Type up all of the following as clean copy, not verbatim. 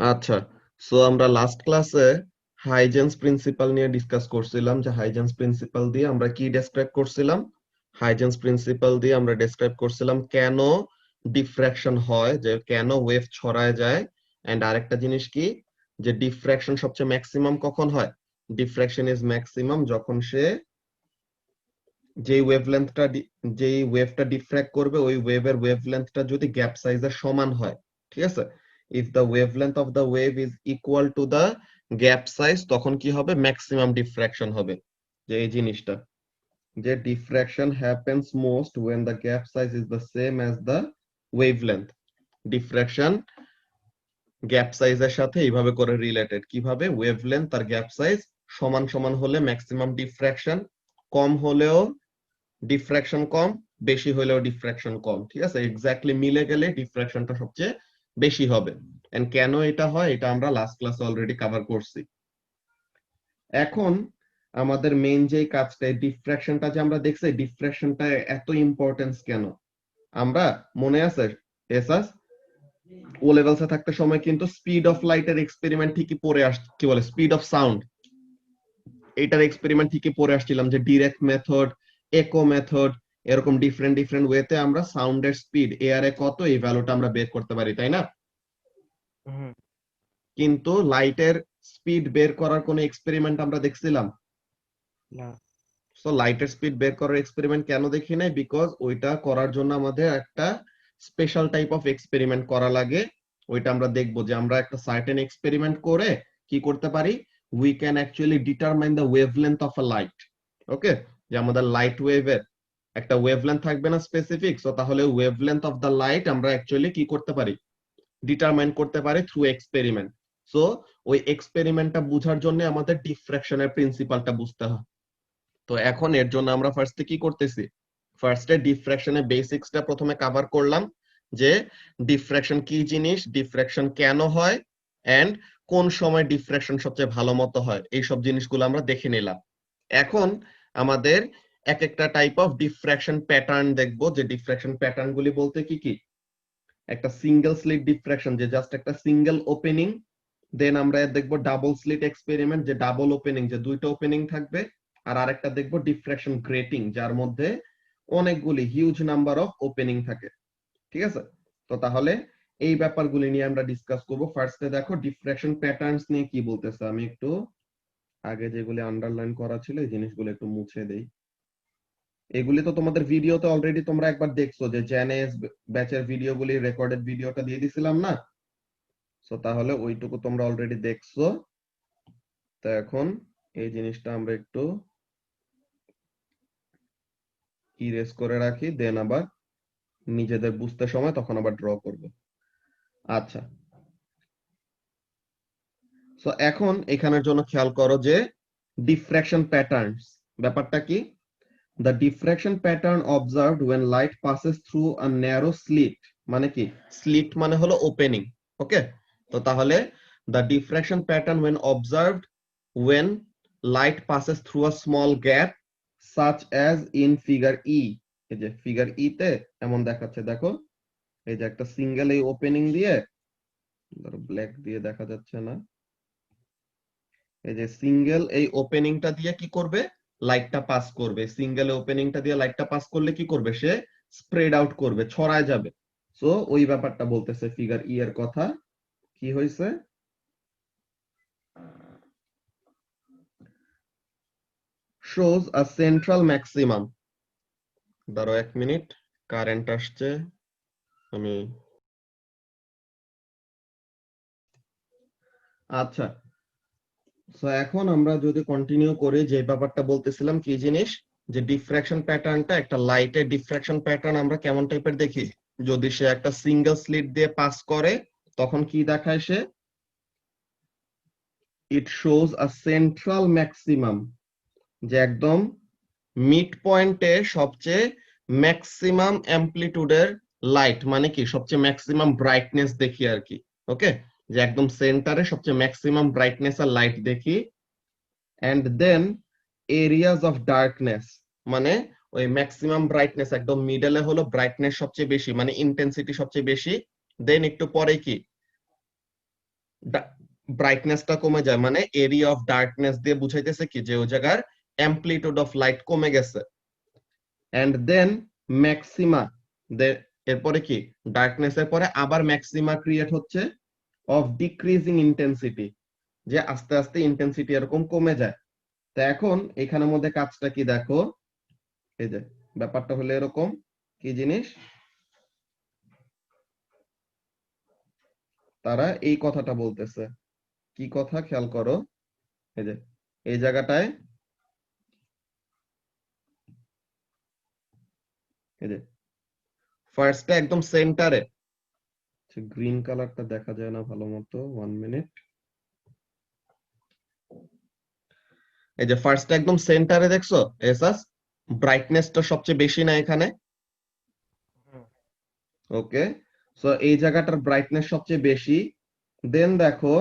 আচ্ছা, সো আমরা লাস্ট ক্লাসে হাইজেন্স প্রিন্সিপাল নিয়ে ডিসকাস করছিলাম যে হাইজেন্স প্রিন্সিপাল দিয়ে আমরা কি ডেসক্রাইব করছিলাম। হাইজেন্স প্রিন্সিপাল দিয়ে আমরা ডেসক্রাইব করছিলাম কেন ডিফ্র্যাকশন হয়, যে কেন ওয়েভ ছড়ায় যায়। এন্ড আরেকটা জিনিস কি, যে ডিফ্র্যাকশন সবচেয়ে ম্যাক্সিমাম কখন হয়। ডিফ্র্যাকশন ইজ ম্যাক্সিমাম যখন সে যেই ওয়েভলেন্থটা যেই ওয়েভটা ডিফ্র্যাক্ট করবে ওই ওয়েভের ওয়েভলেন্থটা যদি গ্যাপ সাইজের সমান হয়। ঠিক আছে, if the wavelength of the wave is equal to the gap size, তখন কি হবে, ম্যাক্সিমাম ডিফ্র্যাকশন হবে। যে এই জিনিসটা, যে diffraction happens most when the gap size is the same as the wavelength. Diffraction gap সাইজের সাথে এইভাবে করে রিলেটেড, কিভাবে, ওয়েভলেন্থ আর গ্যাপ সাইজ সমান সমান হলে ম্যাক্সিমাম ডিফ্র্যাকশন, কম হলেও ডিফ্র্যাকশন কম, বেশি হলেও ডিফ্র্যাকশন কম। ঠিক আছে, এক্স্যাক্টলি মিলে গেলে ডিফ্র্যাকশনটা সবচেয়ে বেশি হবে। এন্ড কেন এটা হয় এটা আমরা লাস্ট ক্লাসে অলরেডি কভার করছি। এখন আমাদের মেইন যে কাজটা, ডিফ্র্যাকশনটা যে আমরা দেখছি, ডিফ্র্যাকশনটা এত ইম্পর্টেন্স কেন, আমরা মনে আছে এসাস ও লেভেলসে থাকতে সময় কিন্তু স্পিড অফ লাইটের এক্সপেরিমেন্ট ঠিকই পড়ে কি বলে, স্পিড অফ সাউন্ড, এটার এক্সপেরিমেন্ট ঠিকই পড়ে আসছিলাম, যে ডিরেক্ট মেথড, একো মেথড, এরকম ডিফারেন্ট ডিফারেন্ট ওয়েতে আমরা সাউন্ডের স্পিড এয়ারে কত এই ভ্যালুটা আমরা বের করতে পারি, তাই না? হুম। কিন্তু লাইটের স্পিড বের করার কোনো এক্সপেরিমেন্ট আমরা দেখছিলাম না। সো লাইটের স্পিড বের করার এক্সপেরিমেন্ট কেন দেখি নাই, বিকজ ওইটা করার জন্য আমাদের একটা স্পেশাল টাইপ অফ এক্সপেরিমেন্ট করা লাগে। ওইটা আমরা দেখবো যে আমরা একটা সার্টেন এক্সপেরিমেন্ট করে কি করতে পারি, we can actually determine the wavelength of a light. Okay, যে আমাদের লাইট ওয়েভের একটা ওয়েভলেন্থ থাকবে না স্পেসিফিক, সো তাহলে ওয়েভলেন্থ অফ দ্য লাইট আমরা অ্যাকচুয়ালি কি করতে পারি, ডিটারমাইন করতে পারি থ্রু এক্সপেরিমেন্ট। সো ওই এক্সপেরিমেন্টটা বুঝার জন্য আমাদের ডিফ্র্যাকশনের প্রিন্সিপালটা বুঝতে হয়। তো এখন এর জন্য আমরা ফার্স্টে কি করতেছি, ফার্স্টে ডিফ্র্যাকশনের বেসিক্সটা প্রথমে কভার করলাম, যে ডিফ্র্যাকশন কি জিনিস, ডিফ্র্যাকশন কেন হয়, এন্ড কোন সময় ডিফ্র্যাকশন সবচেয়ে ভালো মতো হয়, এই সব জিনিসগুলো আমরা দেখে নিলাম। এখন আমাদের এক একটা টাইপ অফ ডিফ্র্যাকশন প্যাটার্ন দেখবো, যে ডিফ্র্যাকশন প্যাটার্ন গুলি বলতে কি কি, একটা সিঙ্গেল স্লিট ডিফ্র্যাকশন, যে জাস্ট একটা সিঙ্গেল ওপেনিং, দেন আমরা দেখবো ডাবল স্লিট এক্সপেরিমেন্ট, যে ডাবল ওপেনিং, যে দুইটা ওপেনিং থাকবে, আর আরেকটা দেখবো ডিফ্র্যাকশন গ্রেটিং, যার মধ্যে অনেকগুলি হিউজ নাম্বার অফ ওপেনিং থাকে। ঠিক আছে, তো তাহলে এই ব্যাপারগুলি নিয়ে আমরা ডিসকাস করব। ফার্স্টে দেখো ডিফ্র্যাকশন প্যাটার্নস নিয়ে কি বলতেছে, আমি একটু আগে যেগুলি আন্ডারলাইন করা ছিল এই জিনিসগুলো একটু মুছে দেই। এগুলি তো তোমাদের ভিডিওতে অলরেডি তোমরা একবার দেখছো, যে জেনেস ব্যাচের ভিডিওগুলি, রেকর্ডেড ভিডিওটা দিয়ে দিছিলাম না, সো তাহলে ওইটুকু তোমরা অলরেডি দেখছো। তো এখন এই জিনিসটা আমরা একটু ইরেজ করে রাখি, দেন আবার নিজেদের বুঝতে সময় তখন আবার ড্র করব। আচ্ছা, সো এখন এখানের জন্য খেয়াল করো যে ডিফ্র্যাকশন প্যাটার্নস ব্যাপারটা কি। The diffraction pattern observed when light passes through a narrow slit, মানে কি, স্লিট মানে হলো ওপেনিং। ওকে, তো তাহলে the diffraction pattern when observed when light passes through a small gap such as in figure E, এই যে ফিগার ই তে এমন দেখাচ্ছে, দেখো এই যে একটা সিঙ্গেল এই ওপেনিং দিয়ে, ধরো ব্ল্যাক দিয়ে দেখা যাচ্ছে না, এই যে সিঙ্গেল এই ওপেনিংটা দিয়ে কি করবে, লাইটটা পাস করবে, সিঙ্গেল ওপেনিংটা দিয়ে লাইটটা পাস করলে কি করবে, সে স্প্রেড আউট করবে, ছড়ায় যাবে। সো ওই ব্যাপারটা বলতেছে ফিগার ই এর কথা। কি হয়েছে, shows a central maximum, ধরো এক মিনিট, কারেন্ট আসছে, আমি, আচ্ছা, সো এখন আমরা যদি কন্টিনিউ করি, যে ব্যাপারটা বলতেছিলাম কি জিনিস, যে ডিফ্র্যাকশন প্যাটার্নটা, একটা লাইটের ডিফ্র্যাকশন প্যাটার্ন আমরা কেমন টাইপের দেখি, যদি সে একটা সিঙ্গেল স্লিট দিয়ে পাস করে তখন কি দেখায় সে, it shows a central maximum, যে একদম মিড পয়েন্টে সবচেয়ে ম্যাক্সিমাম অ্যামপ্লিটিউডের লাইট, মানে কি সবচেয়ে ম্যাক্সিমাম ব্রাইটনেস দেখি আর কি। ওকে, যে একদম সেন্টারে সবচেয়ে ম্যাক্সিমাম ব্রাইটনেস আর লাইট দেখি। And then areas of darkness, মানে ওই ম্যাক্সিমাম ব্রাইটনেস একদম মিডলে হলো ব্রাইটনেস সবচেয়ে বেশি, মানে ইন্টেন্সিটি সবচেয়ে বেশি, দেন একটু পরে কি, ব্রাইটনেসটা কমে যায়, মানে এরিয়া অফ ডার্কনেস দিয়ে বুঝাইতেছে কি যে ওই জায়গার অ্যামপ্লিটিউড অফ লাইট কমে গেছে। এন্ড দেন ম্যাক্সিমা, এরপরে কি ডার্কনেস এর পরে আবার ম্যাক্সিমা ক্রিয়েট হচ্ছে অফ ডিক্রিজিং ইন্টেন্সিটি, যে আস্তে আস্তে ইন্টেন্সিটি এরকম কমে যায়। তো এখন এখানের মধ্যে কাজটা কি দেখো, এই যে ব্যাপারটা হলো এরকম, কি জিনিস, তারা এই কথাটা বলতেছে, কি কথা খেয়াল করো, এই যে এই জায়গাটায়, এই যে ফার্স্টে একদম সেন্টারে, গ্রিন কালারটা দেখা যায় না ভালো মতো, 1 মিনিট। এই যে ফার্স্টে একদম সেন্টারে দেখছো এসাস, ব্রাইটনেসটা সবচেয়ে বেশি না এখানে, হুম, ওকে। সো এই জায়গাটার ব্রাইটনেস সবচেয়ে বেশি। দেন দেখো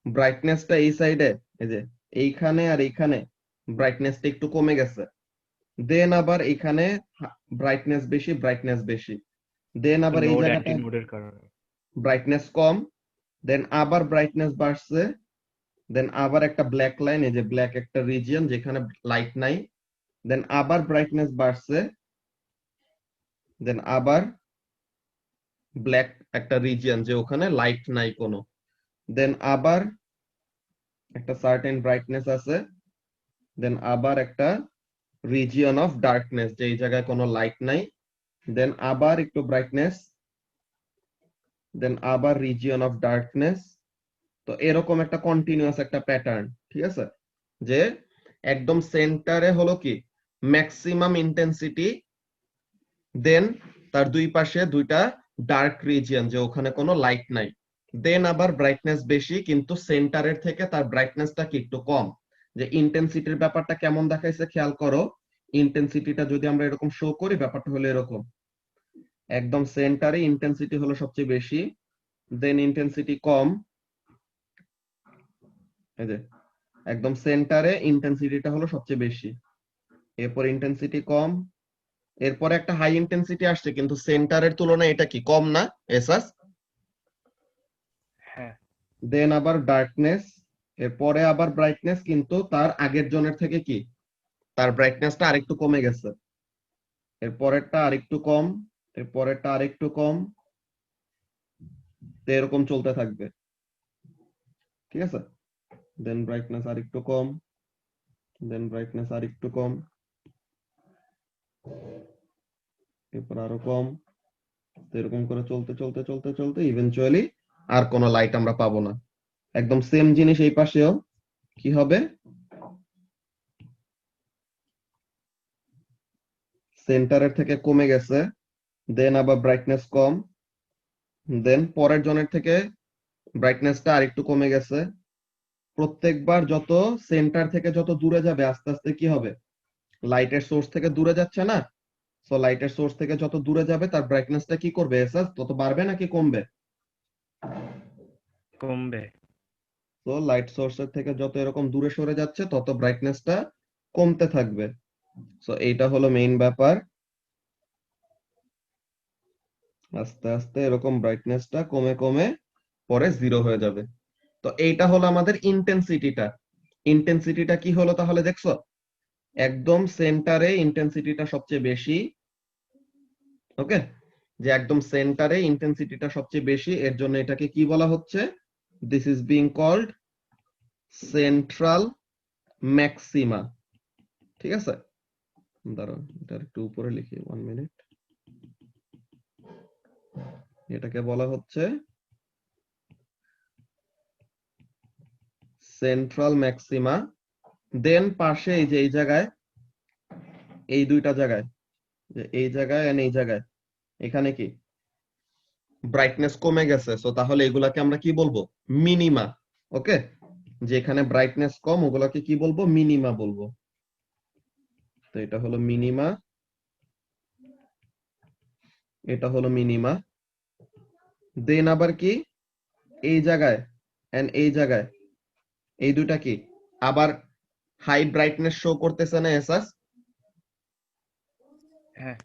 ব্রাইটনেসটা এই সাইডে, এই যে এইখানে আর এইখানে ব্রাইটনেসটা একটু কমে গেছে। দেন আবার এইখানে ব্রাইটনেস বেশি, ব্রাইটনেস বেশি। দেন তো আবার এই নোড অ্যান্টি জায়গাটায় নোডের কারণে। ব্রাইটনেস কম, দেন আবার ব্রাইটনেস বাড়ছে, দেন আবার একটা ব্ল্যাক লাইন, এই যে ব্ল্যাক একটা রিজিয়ন যেখানে লাইট নাই, দেন আবার ব্রাইটনেস বাড়ছে, দেন আবার ব্ল্যাক একটা রিজিয়ন যে ওখানে লাইট নাই কোনো, দেন আবার একটা সার্টেন ব্রাইটনেস আছে, দেন আবার একটা রিজিয়ন অফ ডার্কনেস যে এই জায়গায় কোনো লাইট নাই, দেন আবার একটু ব্রাইটনেস, দেন আবার রিজিয়ন অফ ডার্কনেস। তো এরকম একটা কন্টিনিউয়াস একটা প্যাটার্ন, ঠিক আছে, যে একদম সেন্টারে হলো কি ম্যাক্সিমাম ইন্টেন্সিটি, দেন তার দুই পাশে দুইটা ডার্ক রিজিয়ন যে ওখানে কোনো লাইট নাই, দেন আবার ব্রাইটনেস বেশি কিন্তু সেন্টারের থেকে তার ব্রাইটনেসটা কি একটু কম। যে ইন্টেন্সিটির ব্যাপারটা কেমন দেখাইছে খেয়াল করো, ইন্টেন্সিটিটা যদি আমরা এরকম শো করি ব্যাপারটা হলো এরকম, একদম সেন্টারে ইন্টেন্সিটি হলো সবচেয়ে বেশি, দেন ইন্টেন্সিটি কম, এই যে একদম সেন্টারে ইন্টেন্সিটিটা হলো সবচেয়ে বেশি, এরপর ইন্টেন্সিটি কম, এরপরে একটা হাই ইন্টেন্সিটি আসছে কিন্তু সেন্টারের তুলনায় এটা কি কম না এসাস, হ্যাঁ, দেন আবার ডার্কনেস, এরপরে আবার ব্রাইটনেস কিন্তু তার আগের জনের থেকে কি তার ব্রাইটনেসটা আরেকটু কমে গেছে, এরপরেরটা আরেকটু কম, এরপরেরটা আরেকটু কম, তো এরকম চলতে থাকবে, ঠিক আছে। দেন ব্রাইটনেস আরেকটু কম, দেন ব্রাইটনেস আরেকটু কম, এরপর আরো কম, তো এরকম করে চলতে চলতে চলতে চলতে ইভেনচুয়ালি আর কোনো লাইট আমরা পাবো না। একদম সেম জিনিস এই পাশেও কি হবে, সেন্টারের থেকে কমে গেছে, দেন আবার ব্রাইটনেস কম, দেন পরের জনের থেকে ব্রাইটনেসটা আরেকটু কমে গেছে। প্রত্যেকবার যত সেন্টার থেকে যত দূরে যাবে আস্তে আস্তে কি হবে, লাইটের সোর্স থেকে দূরে যাচ্ছে না, সো লাইটের সোর্স থেকে যত দূরে যাবে তার ব্রাইটনেসটা কি করবে এসাস, তত বাড়বে নাকি কমবে? কমবে। তো লাইট সোর্সের থেকে যত এরকম দূরে সরে যাচ্ছে তত ব্রাইটনেসটা কমতে থাকবে। সো এইটা হলো মেইন ব্যাপার, আস্তে আস্তে এরকম ব্রাইটনেসটা কমে কমে পরে জিরো হয়ে যাবে। তো এইটা হলো আমাদের ইন্টেন্সিটিটা। ইন্টেন্সিটিটা কি হলো তাহলে দেখছো, একদম সেন্টারে ইন্টেন্সিটিটা সবচেয়ে বেশি, ওকে, যে একদম সেন্টারে ইন্টেন্সিটিটা সবচেয়ে বেশি, এর জন্য এটাকে কি বলা হচ্ছে, this is being called central maxima, ঠিক আছে। দাঁড়াও এটা একটু উপরে লিখি, 1 মিনিট, এটাকে বলা হচ্ছে সেন্ট্রাল ম্যাক্সিমা। দেন পাশে এই যে এই জায়গায়, এই দুইটা জায়গায়, যে এই জায়গায় এন্ড এই জায়গায়, এখানে কি ব্রাইটনেস কমে গেছে, সো তাহলে এগুলাকে আমরা কি বলবো, মিনিমা, ওকে। যে এখানে ব্রাইটনেস কম ওগুলাকে কি বলবো, মিনিমা বলবো। তো এটা হলো মিনিমা, এটা হলো মিনিমা। দেন আবার কি এই জায়গায় এন্ড এই জায়গায়, এই দুইটা কি আবার হাই ব্রাইটনেস শো করতেছে না এসাস, হ্যাঁ,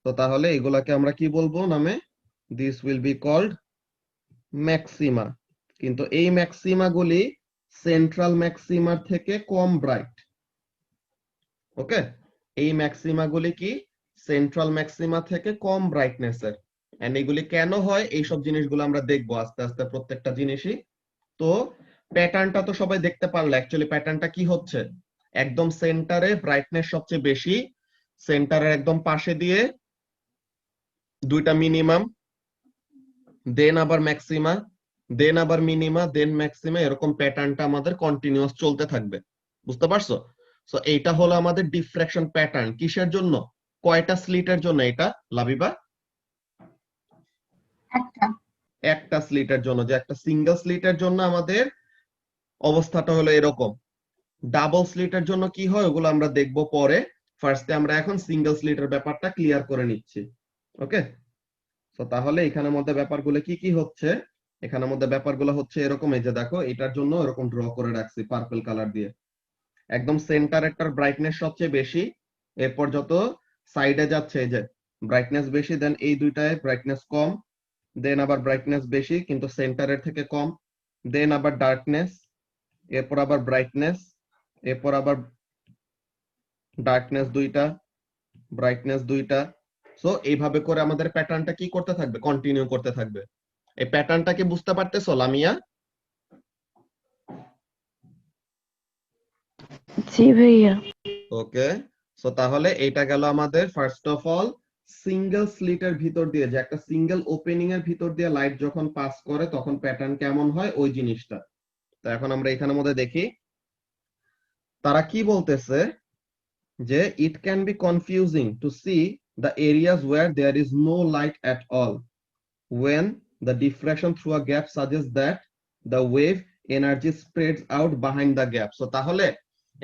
তো তাহলে এগুলাকে আমরা কি বলবো নামে, this will be called maxima. কিন্তু এই ম্যাক্সিমা গুলি সেন্ট্রাল ম্যাক্সিমার থেকে কম ব্রাইট। ওকে, এই ম্যাক্সিমা গুলি কি সেন্ট্রাল ম্যাক্সিমা থেকে কম ব্রাইটনেসের। এন্ড এগুলি কেন হয় এইসব জিনিসগুলো আমরা দেখবো আস্তে আস্তে প্রত্যেকটা জিনিসই। তো প্যাটার্নটা তো সবাই দেখতে পারলো, অ্যাকচুয়ালি প্যাটার্নটা কি হচ্ছে, একদম সেন্টারে ব্রাইটনেস সবচেয়ে বেশি, সেন্টারের একদম পাশে দিয়ে দুইটা মিনিমাম, দেন আবার ম্যাক্সিমা, দেন আবার মিনিমা, দেন ম্যাক্সিমা, এরকম প্যাটার্নটা আমাদের কন্টিনিউয়াস চলতে থাকবে। বুঝতে পারছো? সো এইটা হলো আমাদের ডিফ্রাকশন প্যাটার্ন। কিসের জন্য, কয়টা স্লিটের জন্য এটা লাবিবা? একটা। একটা স্লিটের জন্য। যে একটা সিঙ্গেল স্লিটের জন্য আমাদের অবস্থাটা হলো এরকম। ডাবল স্লিটের জন্য কি হয় ওগুলো আমরা দেখবো পরে। ফার্স্টে আমরা এখন সিঙ্গেল স্লিটের ব্যাপারটা ক্লিয়ার করে নিচ্ছি। ওকে, তো তাহলে এখানের মধ্যে ব্যাপারগুলো কি কি হচ্ছে, এখানের মধ্যে ব্যাপারগুলো হচ্ছে এরকম। এই যে দেখো, এটার জন্য এরকম ড্র করে রাখছি পার্পল কালার দিয়ে। একদম সেন্টারেরটার ব্রাইটনেস সবচেয়ে বেশি, এরপর যত সাইডে যাচ্ছে এই যে ব্রাইটনেস বেশি, দেন এই দুইটায় ব্রাইটনেস কম, দেন আবার ব্রাইটনেস বেশি কিন্তু সেন্টারের থেকে কম, দেন আবার ডার্কনেস, এরপর আবার ব্রাইটনেস, এরপর আবার ডার্কনেস দুইটা, ব্রাইটনেস দুইটা। সো এইভাবে করে আমাদের প্যাটার্নটা কি করতে থাকবে, কন্টিনিউ করতে থাকবে। এই প্যাটার্নটা কি বুঝতে পারতেছো লামিয়া? জি ভাইয়া। ওকে, সো তাহলে এটা গেল আমাদের ফার্স্ট অফ অল সিঙ্গেল স্লিটের ভিতর দিয়ে, যে একটা সিঙ্গেল ওপেনিং এর ভিতর দিয়ে লাইট যখন পাস করে তখন প্যাটার্ন কেমন হয় ওই জিনিসটা। তো এখন আমরা এখানের মধ্যে দেখি তারা কি বলতেছে, যে it can be confusing to see the areas where there is no light at all when the diffraction through a gap suggests that the wave energy spreads out behind the gap. So তাহলে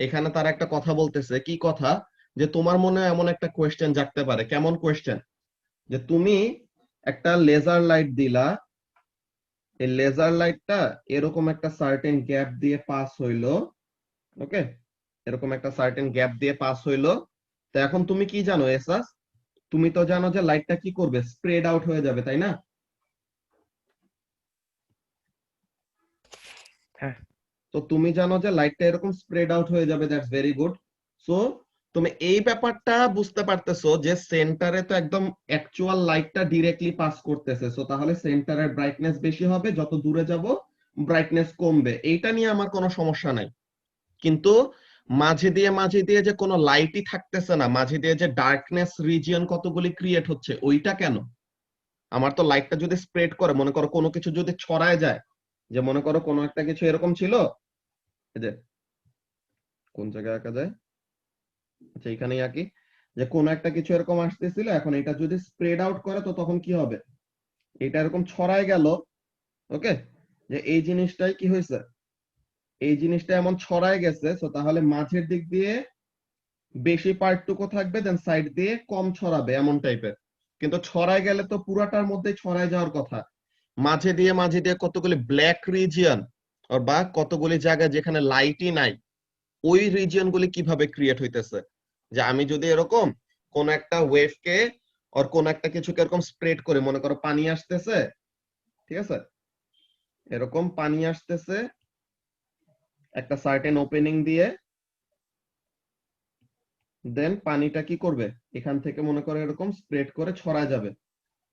এখানে তারা একটা কথা বলতেছে, কি কথা, যে তোমার মনে এমন একটা কোয়েশ্চেন জাগতে পারে। কেমন কোয়েশ্চেন, যে তুমি একটা লেজার লাইট দিলা, এই লেজার লাইটটা এরকম একটা সার্টেন গ্যাপ দিয়ে পাস হইলো। ওকে, এরকম একটা সার্টেন গ্যাপ দিয়ে পাস হইলো। তো এখন তুমি কি জানো এসাস, তুমি তো জানো যে লাইটটা কি করবে, স্প্রেড আউট হয়ে যাবে, তাই না? হ্যাঁ। তো তুমি জানো যে লাইটটা এরকম স্প্রেড আউট হয়ে যাবে, দ্যাটস ভেরি গুড। সো তুমি এই ব্যাপারটা বুঝতে পারতেছো যে সেন্টারে তো একদম অ্যাকচুয়াল লাইটটা ডিরেক্টলি পাস করতেছে, সো তাহলে সেন্টারের ব্রাইটনেস বেশি হবে, যত দূরে যাব ব্রাইটনেস কমবে, এইটা নিয়ে আমার কোনো সমস্যা নাই। কিন্তু মাঝে দিয়ে যে কোনো লাইটই থাকতেছে না, মাঝে দিয়ে যে ডার্কনেস রিজিয়ন কতগুলি ক্রিয়েট হচ্ছে, ওইটা কেন? আমার তো লাইটটা যদি স্প্রেড করে, মনে করো কোনো কিছু যদি ছড়ায় যায়, যে মনে করো কোনো একটা কিছু এরকম ছিল, এই যে কোন জায়গায় আঁকা যায়, আচ্ছা এখানেই আঁকি, যে কোন একটা কিছু এরকম আসতেছিল, এখন এটা যদি স্প্রেড আউট করে তো তখন কি হবে, এটা এরকম ছড়ায় গেল। ওকে, যে এই জিনিসটাই কি হয়েছে, এই জিনিসটা এমন ছড়ায় গেছে, তো তাহলে মাঝের দিক দিয়ে বেশি পার্টটুকু থাকবে, দেন সাইড দিয়ে কম ছড়াবে, এমন টাইপের। কিন্তু ছড়ায় গেলে তো পুরাটার মধ্যে ছড়ায় যাওয়ার কথা। মাঝে দিয়ে কতগুলি ব্ল্যাক রিজিয়ন বা কতগুলি জায়গায় যেখানে লাইটই নাই, ওই রিজিয়ন গুলি কিভাবে ক্রিয়েট হইতেছে। যে আমি যদি এরকম কোন একটা ওয়েভকে আর কোন একটা কিছুকে এরকম স্প্রেড করে, মনে করো পানি আসতেছে, ঠিক আছে, এরকম পানি আসতেছে একটা সার্টেন ওপেনিং দিয়ে, দেন পানিটা কি করবে, এখান থেকে মনে করো এরকম স্প্রেড করে ছড়া যাবে।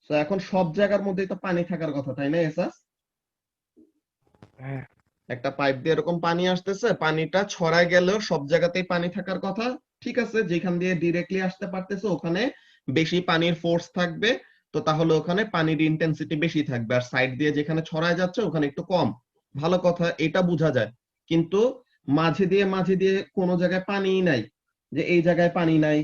তো এখন সব জায়গার মধ্যেই তো পানি থাকার কথা, তাই না এসাস? হ্যাঁ। একটা পাইপ দিয়ে এরকম পানি আসতেছে, পানিটা ছড়ায় গেলেও সব জায়গাতেই পানি থাকার কথা। ঠিক আছে, যেখান দিয়ে ডিরেক্টলি আসতে পারতেছে ওখানে বেশি পানির ফোর্স থাকবে, তো তাহলে ওখানে পানির ইন্টেন্সিটি বেশি থাকবে, আর সাইড দিয়ে যেখানে ছড়ায় যাচ্ছে ওখানে একটু কম। ভালো কথা, এটা বোঝা যায়। কিন্তু মাঝে দিয়ে কোনো জায়গায় পানিই নাই, যে এই জায়গায় পানি নাই,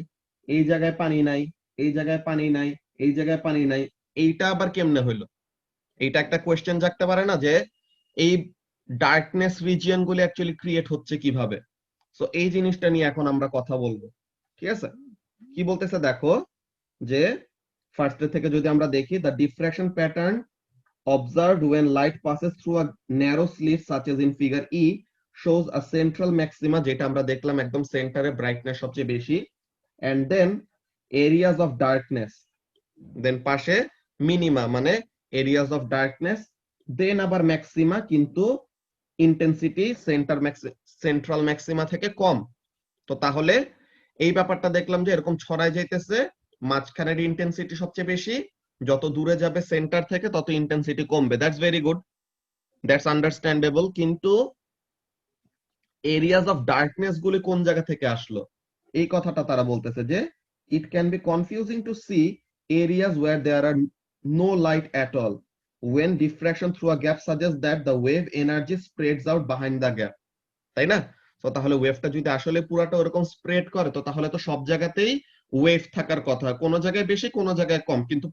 এই জায়গায় পানি নাই, এই জায়গায় পানি নাই, এই জায়গায় পানি নাই, এইটা আবার কেমনে হইলো? এইটা একটা কোয়েশ্চেন জাগতে পারে না, যে এই ডার্কনেস রিজিয়ন গুলি অ্যাকচুয়ালি ক্রিয়েট হচ্ছে কিভাবে। সো এই জিনিসটা নিয়ে এখন আমরা কথা বলবো। ঠিক আছে, কি বলতেছে দেখো, যে ফার্স্ট থেকে যদি আমরা দেখি, the diffraction pattern observed when light passes through a narrow slit such as in figure E shows a central maxima, যেটা আমরা দেখলাম একদম সেন্টারে ব্রাইটনেস সবচেয়ে বেশি, and then areas of darkness, দেন পাশে মিনিমা, মানে এরিয়াস অফ ডার্কনেস, দেন আবার ম্যাক্সিমা, কিন্তু ইন্টেন্সিটি সেন্ট্রাল ম্যাক্সিমা থেকে কম। তো তাহলে এই ব্যাপারটা দেখলাম যে এরকম ছড়ায় যাইতেছে, মাঝখানের ইন্টেন্সিটি সবচেয়ে বেশি, যত দূরে যাবে সেন্টার থেকে তত ইন্টেন্সিটি কমবে। That's very good, that's understandable. কিন্তু এরিয়াজ অফ ডার্কনেস গুলি কোন জায়গা থেকে আসলো, এই কথাটা তারা বলতেছে যে it can be confusing to see areas where there are no light at all when diffraction through a gap suggests that the wave energy spreads out behind the gap, তাই না? তো তাহলে ওয়েভটা যদি আসলে পুরাটা ওরকম স্প্রেড করে, তো তাহলে তো সব জায়গাতেই ওয়েভ থাকার কথা, কোন জায়গায় বেশি কোন জায়গায় কম, কিন্তু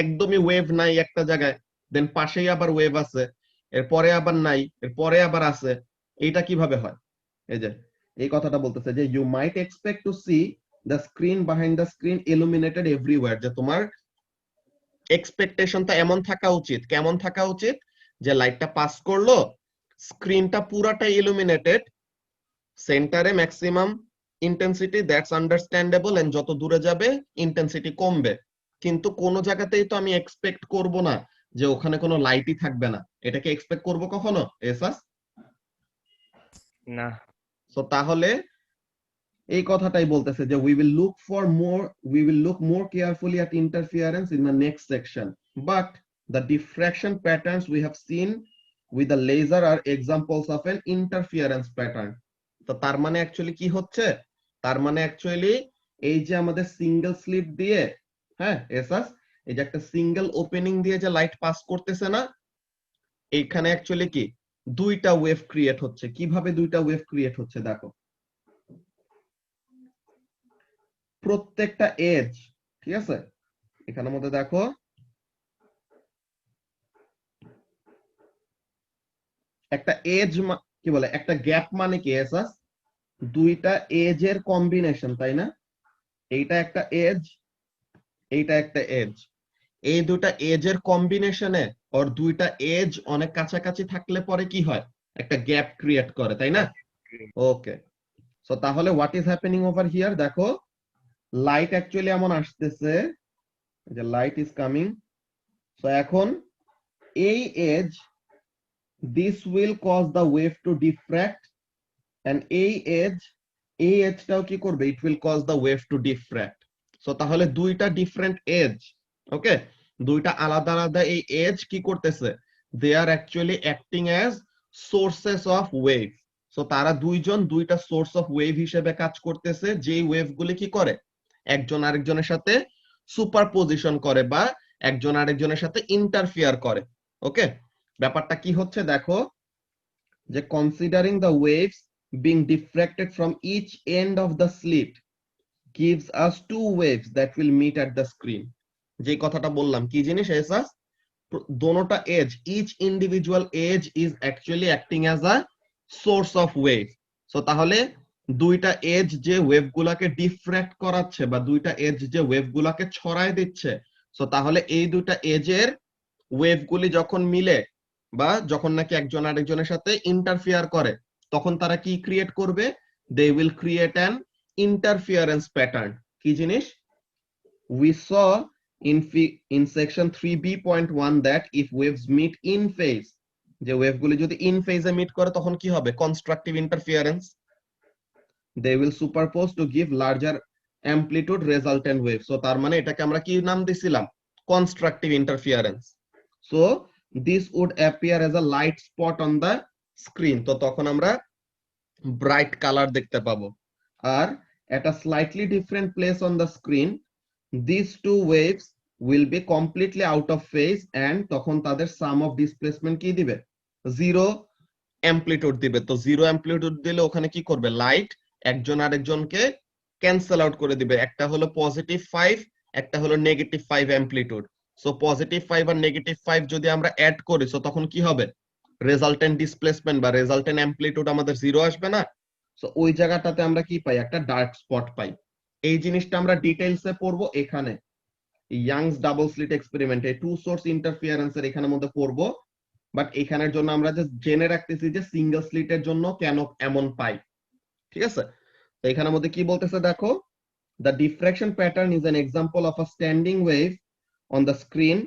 একদমই ওয়েভ নাই একটা জায়গায়, দেন পাশেই আবার ওয়েভ আছে, এরপরে আবার নাই, এরপরে আবার আছে। এইটা কিভাবে হয়? এই যে এই কথাটা বলতেছে যে you might expect to see the screen behind the screen illuminated everywhere, যে তোমার এক্সপেকটেশনটা এমন থাকা উচিত, কেমন থাকা উচিত, যে লাইটটা পাস করলো, স্ক্রিনটা পুরাটাই ইলুমিনেটেড, সেন্টারে maximum intensity, that's understandable, and যত দূরে যাবে ইন্টেন্সিটি কমবে। কিন্তু কোন জায়গাতেই তো আমি এক্সপেক্ট করব না যে ওখানে কোনো লাইটই থাকবে না। এটাকে এক্সপেক্ট করব কখনো এসাস? না। সো তাহলে এই কথাটাই বলতেছে যে we will look more carefully at interference in the next section, but the diffraction patterns we have seen with the laser are examples of an interference pattern. তো তার মানে অ্যাকচুয়ালি কি হচ্ছে, তার মানে অ্যাকচুয়ালি এই যে আমাদের সিঙ্গেল স্লিট দিয়ে, হ্যাঁ এসাস, এই যে একটা সিঙ্গেল ওপেনিং দিয়ে যে লাইট পাস করতেছে না, এইখানে অ্যাকচুয়ালি কি দুইটা ওয়েভ ক্রিয়েট হচ্ছে। কিভাবে দুইটা ওয়েভ ক্রিয়েট হচ্ছে দেখো, প্রত্যেকটা এজ, ঠিক আছে, এখানের মধ্যে দেখো একটা এজ, কি বলে একটা গ্যাপ মানে কি এসাস, দুইটা এজ এর কম্বিনেশন, তাই না? এইটা একটা এজ, এইটা একটা এজ, এই দুইটা এজ এর কম্বিনেশনে ওর দুইটা এজ অনেক কাছাকাছি থাকলে পরে কি হয়, একটা গ্যাপ ক্রিয়েট করে, তাই না? ওকে, সো তাহলে what is happening over here, দেখো লাইট অ্যাকচুয়ালি এমন আসতেছে, যে লাইট ইজ কামিং। সো এখন এই age, this will cause the wave to diffract, and এই এজটাও কি করবে, it will cause the wave to diffract. So তাহলে দুইটা ডিফারেন্ট এজ, ওকে, দুইটা আলাদা আলাদা এই এজ কি করতেছে, they are actually acting as sources of wave. So তারা দুইজন দুইটা সোর্স অফ ওয়েভ হিসেবে কাজ করতেছে, যেই ওয়েভগুলি কি করে একজন আরেকজনের সাথে সুপারপোজিশন করে বা একজন আরেকজনের সাথে ইন্টারফিয়ার করে। ওকে, ব্যাপারটা কি হচ্ছে দেখো, যে considering the waves being diffracted from each end of the slit gives us two waves that will meet at the screen. যে কথাটা বললাম কি জিনিস এসাস, দোনোটা age, each individual edge is actually acting as a source of wave. So তাহলে দুইটা age যে wave গুলাকে ডিফ্র্যাক্ট করাচ্ছে বা দুইটা এজ যে ওয়েভ গুলাকে ছড়ায় দিচ্ছে, সো তাহলে এই দুইটা এজের ওয়েভ গুলি যখন মিলে বা যখন নাকি একজন আরেকজনের সাথে ইন্টারফিয়ার করে, তখন তারা কি ক্রিয়েট করবে, they will create an interference pattern. কি জিনিস, we saw in section 3b.1 that if waves meet in phase, যে ওয়েভগুলি যদি ইন ফেজে মিট করে তখন কি হবে, constructive interference, they will superpose to give larger amplitude resultant wave. So তার মানে এটাকে আমরা কি নাম দিছিলাম, constructive interference. So this would appear as a light spot on the screen, তো তখন আমরা ব্রাইট কালার দেখতে পাবো। আর at a slightly different place on the screen, these two waves will be completely out of phase, and তখন তাদের সাম of displacement কি দিবে, zero amplitude দিবে। তো জিরো অ্যামপ্লিটিউড দিলে ওখানে কি করবে, লাইট একজন আরেকজনকে ক্যান্সেল আউট করে দিবে, একটা হলো +5, একটা হলো -5 অ্যামপ্লিটিউড। সো +5 আর -5 যদি আমরা অ্যাড করি, সো তখন কি হবে, রেজাল্টেন্ট ডিসপ্লেসমেন্ট বা রেজাল্টেন্ট অ্যামপ্লিটিউড আমাদের জিরো আসবে না? সো ওই জায়গাটাতে আমরা কি পাই, একটা ডার্ক স্পট পাই। এই জিনিসটা আমরা ডিটেইলসে পড়বো এখানে, ইয়াংস ডাবল স্লিট এক্সপেরিমেন্ট, এই টু সোর্স ইন্টারফিয়ারেন্সের এখানে মধ্যে পড়বো। বাট এখানের জন্য আমরা জাস্ট জেনে রাখতেছি যে সিঙ্গেল স্লিটের জন্য কেন এমন পাই, ঠিক আছে? তো এখানের মধ্যে কি বলতেছে দেখো, the diffraction pattern is an example of a standing wave on the screen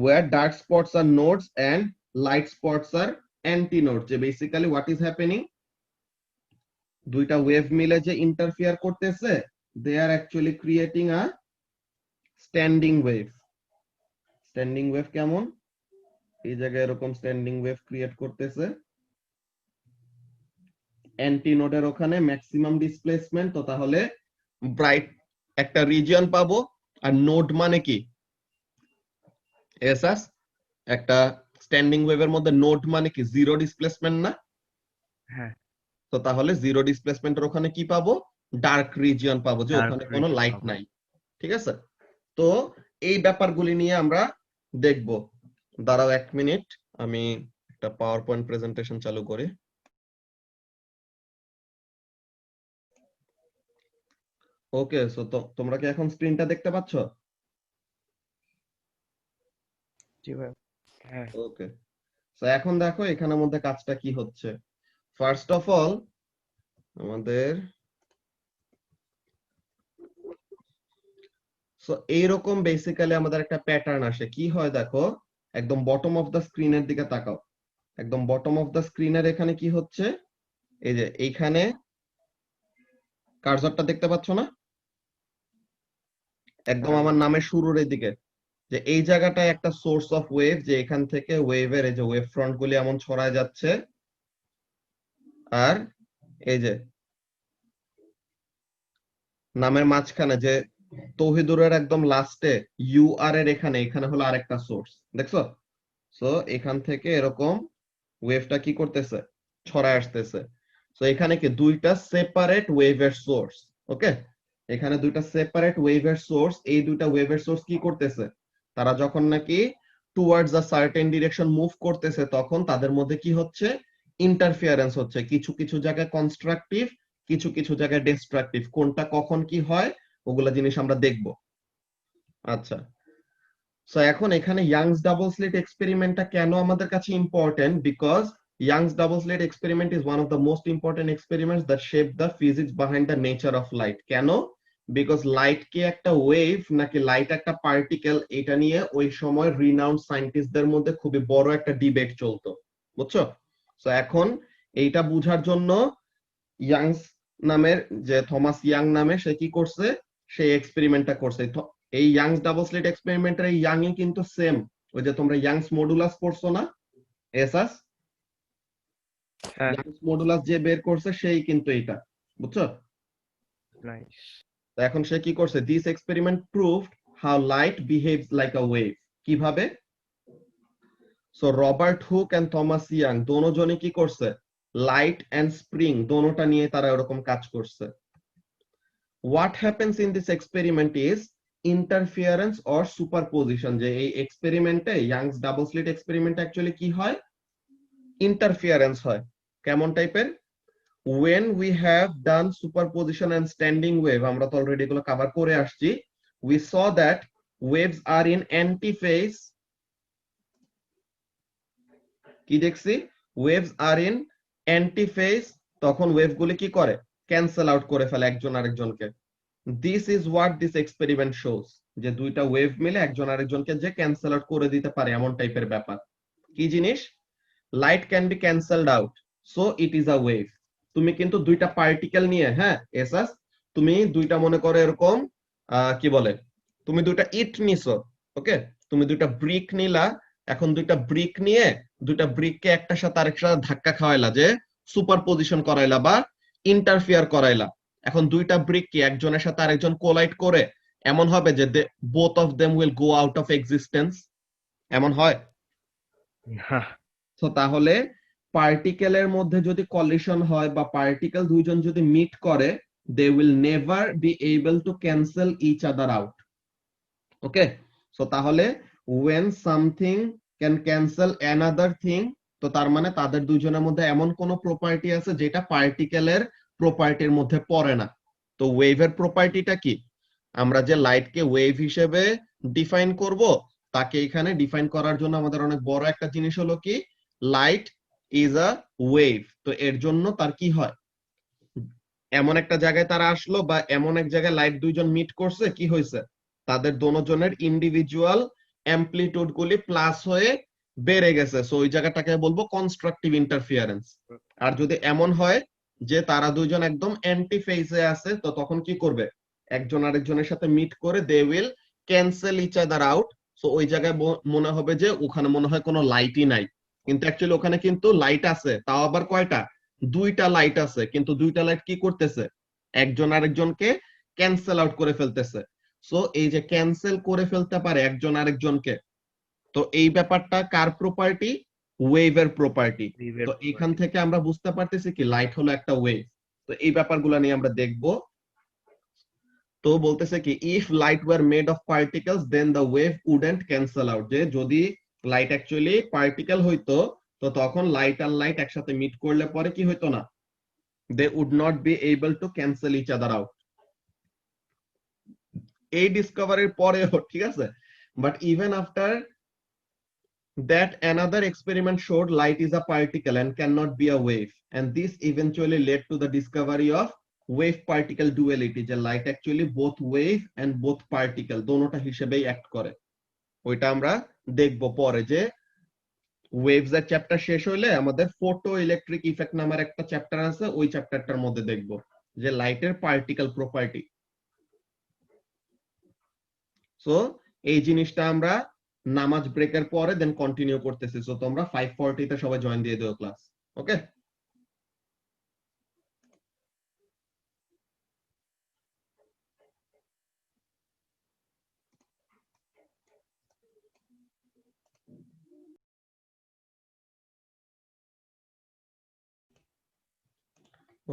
where dark spots are nodes and light spots are antinodes. যে basically what is happening, দুইটা ওয়েভ মিলে যে ইন্টারফেয়ার করতেছে, they are actually creating a standing wave. Standing wave কেমন, এই জায়গায় এরকম standing wave create করতেছে, অ্যান্টিনোডের ওখানে ম্যাক্সিমাম ডিসপ্লেসমেন্ট, তো তাহলে ব্রাইট একটা রিজিয়ন পাবো। আর নোড মানে কি, এসাস একটা স্ট্যান্ডিং ওয়েভের মধ্যে নোড মানে কি জিরো ডিসপ্লেসমেন্ট না? হ্যাঁ, তো তাহলে জিরো ডিসপ্লেসমেন্টের ওখানে কি পাবো, ডার্ক রিজিয়ন পাবো, যে ডার্ক ওখানে কোনো রিজন লাইট পাবো। নাই। ঠিক আছে, তো এই ব্যাপারগুলি নিয়ে আমরা দেখব। দাঁড়াও 1 মিনিট, আমি একটা পাওয়ার পয়েন্ট প্রেজেন্টেশন চালু করি। ওকে, সো তোমরা কি এখন স্ক্রিনটা দেখতে পাচ্ছ? জি ভাই। হ্যাঁ, ওকে, সো এখন দেখো এখানের মধ্যে কাজটা কি হচ্ছে। ফার্স্ট অফ অল আমাদের সো এইরকম বেসিক্যালি আমাদের একটা প্যাটার্ন আসে। কি হয় দেখো, একদম বটম অফ দ্য স্ক্রিনের দিকে তাকাও। একদম বটম অফ দ্য স্ক্রিনের এখানে কি হচ্ছে, এই যে এইখানে কার্সরটা দেখতে পাচ্ছ না, একদম হ্যাঁ, আমার নামের শুরুর দিকে, যে এই জায়গাটায় একটা সোর্স অফ ওয়েভ, যে এখান থেকে ওয়েভের এই যে ওয়েভ ফ্রন্ট গুলি এমন ছড়ায় যাচ্ছে। আর এই যে নামের মাঝখানে যে তৌহিদুরের একদম লাস্টে ইউ আর এর এখানে, এখানে হলো আরেকটা সোর্স, দেখছো? সো এখান থেকে এরকম ওয়েভটা কি করতেছে, ছড়ায় আসতেছে। সো এখানে কি দুইটা সেপারেট ওয়েভের সোর্স। ওকে, এখানে দুইটা সেপারেট ওয়েভের সোর্স। এই দুইটা ওয়েভের সোর্স কি করতেছে, তারা যখন নাকি towards a certain direction move করতেছে, তখন তাদের মধ্যে কি হচ্ছে, ইন্টারফিয়ারেন্স হচ্ছে। কিছু কিছু জায়গায় কনস্ট্রাকটিভ, কিছু কিছু জায়গায় ডিস্ট্রাকটিভ। কোনটা কখন কি হয় ওগুলা জিনিস আমরা দেখব। আচ্ছা, সো এখন এখানে ইয়াংস ডাবল স্লিট এক্সপেরিমেন্টটা কেন আমাদের কাছে important, because Young's double slit experiment is one of the most important experiments that shape the physics behind the nature of light. কেন? বিকজ লাইট কি একটা ওয়েভ নাকি লাইট একটা পার্টিকেল, এটা নিয়ে ওই সময় রিনাউন্ড সায়েন্টিস্টদের মধ্যে খুবই বড় একটা ডিবেট চলতো, বুঝছো? সো এখন এইটা বুঝার জন্য ইয়াংস নামের যে থমাস ইয়াং নামে, সে কি করছে, সেই এক্সপেরিমেন্টটা করছে। এই ইয়াংস ডাবল স্লিট এক্সপেরিমেন্টের এই ইয়াং কিন্তু সেম, ওই যে তোমরা ইয়াংস মডুলাস পড়ছো না, এসাস হ্যাঁ, ইয়াংস মডুলাস যে বের করছে সেই কিন্তু এইটা, বুঝছো? নাইস। তো এখন সে কি করছে, this experiment proved how light behaves like a wave. কিভাবে? So Robert Hooke and Thomas Young দোনোজনে কি করছে, লাইট এন্ড স্প্রিং দোনোটা নিয়ে তারা এরকম কাজ করছে। What happens in this experiment is interference or superposition. যে এই এক্সপেরিমেন্টে, Young's double slit experiment actually কি হয়, ইন্টারফিয়ারেন্স হয়। কেমন টাইপের? when we have done superposition and standing wave, আমরা তো অলরেডি এগুলো কভার করে আসছি, we saw that waves are in antiphase। কি দেখছি, waves are in antiphase, তখন ওয়েভ গুলি কি করে, ক্যান্সেল আউট করে ফেলে একজন আরেকজনকে। this is what this experiment shows, যে দুইটা ওয়েভ মিলে একজন আরেকজনকে যে ক্যান্সেল আউট করে দিতে পারে, এমন টাইপের ব্যাপার। কি জিনিস, light can be cancelled out, so it is a wave. তুমি কিন্তু দুইটা পার্টিকেল নিয়ে, হ্যাঁ এসাস, তুমি দুইটা মনে করো এরকম কি বলে, তুমি দুইটা ইট নিছো, ওকে, তুমি দুইটা ব্রিক নিলা। এখন দুইটা ব্রিক নিয়ে দুইটা ব্রিককে একটার সাথে আরেকটার সাথে ধাক্কা খাওয়াইলা, যে সুপার পজিশন করাইলা বা ইন্টারফিয়ার করাইলা। এখন দুইটা ব্রিক কি একজনের সাথে আরেকজন কোলাইড করে এমন হবে যে both of them will go out of existence, এমন হয়? না, তো তাহলে পার্টিকেলের মধ্যে যদি কলিশন হয় বা পার্টিকেল দুইজন যদি মিট করে, they will never be able to cancel each other out. Okay, so তাহলে when something can cancel another thing, তো তার মানে তাদের দুইজনের মধ্যে এমন কোন প্রপার্টি আছে যেটা পার্টিকেলের প্রপার্টির মধ্যে পড়ে না। তো ওয়েভের প্রপার্টিটা কি, আমরা যে লাইটকে ওয়েভ হিসেবে ডিফাইন করব, তাকে এখানে ডিফাইন করার জন্য আমাদের অনেক বড় একটা জিনিস হলো কি, লাইট ইজ আ ওয়েভ। তো এর জন্য তার কি হয়, এমন একটা জায়গায় তারা আসলো বা এমন এক জায়গায় লাইট দুইজন মিট করছে, কি হয়েছে, তাদের দোনোজনের ইন্ডিভিজুয়াল অ্যামপ্লিটিউড গুলি প্লাস হয়ে বেড়ে গেছে, সো ওই জায়গাটাকে বলবো কনস্ট্রাকটিভ ইন্টারফিয়ারেন্স। আর যদি এমন হয় যে তারা দুইজন একদম অ্যান্টি ফেজে আছে, তো তখন কি করবে, একজন আরেকজনের সাথে মিট করে they will cancel each other out. So ওই জায়গায় মনে হবে যে ওখানে মনে হয় কোনো লাইটই নাই, কিন্তু অ্যাকচুয়ালি ওখানে কিন্তু লাইট আছে, তাও আবার কয়টা, দুইটা লাইট আছে, কিন্তু দুইটা লাইট কি করতেছে, একজন আরেকজনকে ক্যান্সেল আউট করে ফেলতেছে। সো এই যে ক্যান্সেল করে ফেলতে পারে একজন আরেকজনকে, তো এই ব্যাপারটা কার প্রপার্টি, ওয়েভের প্রপার্টি। Weaver তো এখান property. থেকে আমরা বুঝতে পারতেছি কি লাইট হলো একটা ওয়েভ। তো এই ব্যাপারগুলো নিয়ে আমরা দেখব। তো বলতেছে কি if light were made of particles then the wave wouldn't cancel out, যে যদি লাইট অ্যাকচুয়ালি পার্টিকেল হইতো, তো তখন লাইট আর লাইট একসাথে মিট করলে পরে কি হইতো না, they would not be able to cancel each other out. এই ডিসকভারির পরেও ঠিক আছে, but even after that another experiment showed light is a particle and cannot be a wave, and this eventually led to the discovery of wave particle duality, যে light actually both wave and both particle দোনোটা হিসেবেই act করে। ওইটা আমরা দেখব পরে, যে waves এর চ্যাপ্টার শেষ হইলে আমাদের ফটো ইলেকট্রিক ইফেক্ট নামের একটা চ্যাপ্টার আছে, ওই চ্যাপ্টারটার মধ্যে দেখব যে লাইটের পার্টিকেল প্রপার্টি। সো এই জিনিসটা আমরা নামাজ ব্রেকের পরে দেন কন্টিনিউ করতেছি। সো তোমরা 5:40 তে সবাই জয়েন দিয়ে দিও ক্লাস। ওকে,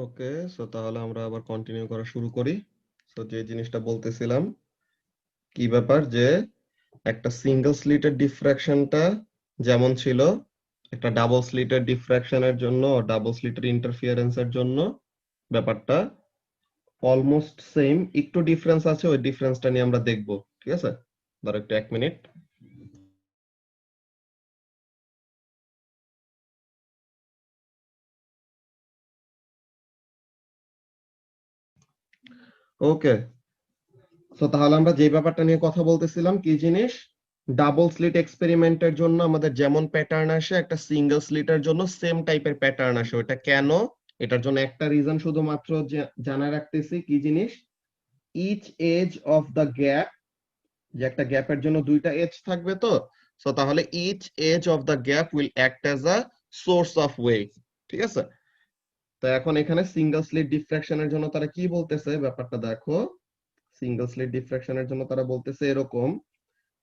ওকে। সো তাহলে আমরা আবার কন্টিনিউ করা শুরু করি। সো যে জিনিসটা বলতেছিলাম, কি ব্যাপার, যে একটা সিঙ্গেল স্লিটের ডিফ্রাকশনটা যেমন ছিল, একটা ডাবল স্লিটের ডিফ্রাকশনের জন্য, ডাবল স্লিটের ইন্টারফিয়ারেন্সের জন্য ব্যাপারটা অলমোস্ট সেম, একটু ডিফারেন্স আছে, ওই ডিফারেন্সটা নিয়ে আমরা দেখব। ঠিক আছে, ধরো একটু 1 মিনিট। ওকে, সো তাহলে আমরা যে ব্যাপারটা নিয়ে কথা বলতেছিলাম, কি জিনিস, ডাবল স্লিট এক্সপেরিমেন্টের জন্য আমাদের যেমন প্যাটার্ন আসে, একটা সিঙ্গেল স্লিটের জন্য সেম টাইপের প্যাটার্ন আসে। ওটা কেন, এটার জন্য একটা রিজন শুধুমাত্র জানা রাখতেছি, কি জিনিস, each edge of the gap, যে একটা গ্যাপের জন্য দুইটা এজ থাকবে, তো সো তাহলে each edge of the gap will act as a source of wave. ঠিক আছে, তো এখন এখানে সিঙ্গেল স্লিট ডিফ্রাকশনের জন্য তারা কি বলতেছে, ব্যাপারটা দেখো। সিঙ্গেল স্লিট ডিফ্রাকশনের জন্য তারা বলতেছে এরকম,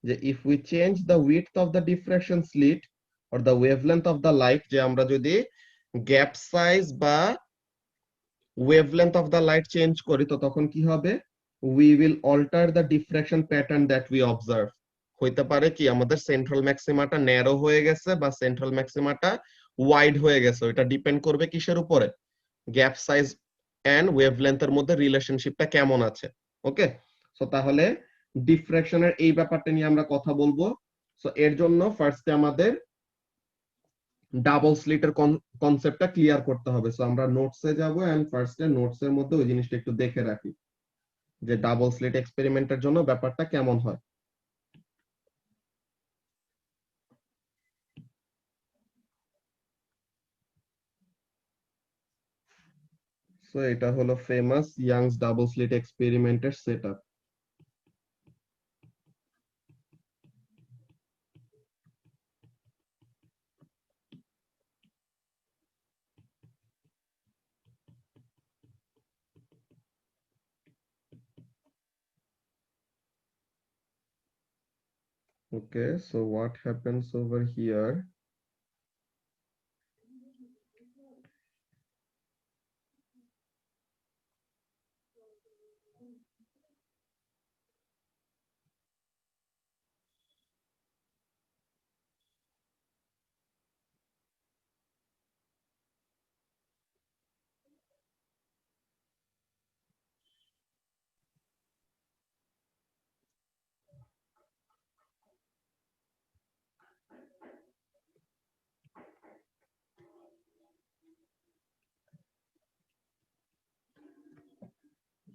যে if we change the width of the diffraction slit or the wavelength of the light, যে আমরা যদি গ্যাপ সাইজ বা wavelength of the light change করি, তো তখন কি হবে, we will alter the diffraction pattern that we observe. হইতে পারে কি আমাদের সেন্ট্রাল ম্যাক্সিমাটা ন্যারো হয়ে গেছে বা সেন্ট্রাল ম্যাক্সিমাটা ওয়াইড হয়ে গেছে, ওইটা ডিপেন্ড করবে কিসের উপরে, গ্যাপ সাইজ এন্ড ওয়েভলেন্থের মধ্যে রিলেশনশিপটা কেমন আছে। ওকে, সো তাহলে ডিফ্রাকশনের এই ব্যাপারটা নিয়ে আমরা কথা বলবো। সো এর জন্য ফার্স্টে আমাদের ডাবল স্লিটের কনসেপ্টটা ক্লিয়ার করতে হবে। সো আমরা নোটসে যাব এন্ড ফার্স্টে নোটসের মধ্যে ওই জিনিসটা একটু দেখে রাখি, যে ডাবল স্লিট এক্সপেরিমেন্টের জন্য ব্যাপারটা কেমন হয়। সো এটা হলো ফেমাস ইয়াংস ডাবল স্লিট এক্সপেরিমেন্টের setup. Okay, so what happens over here?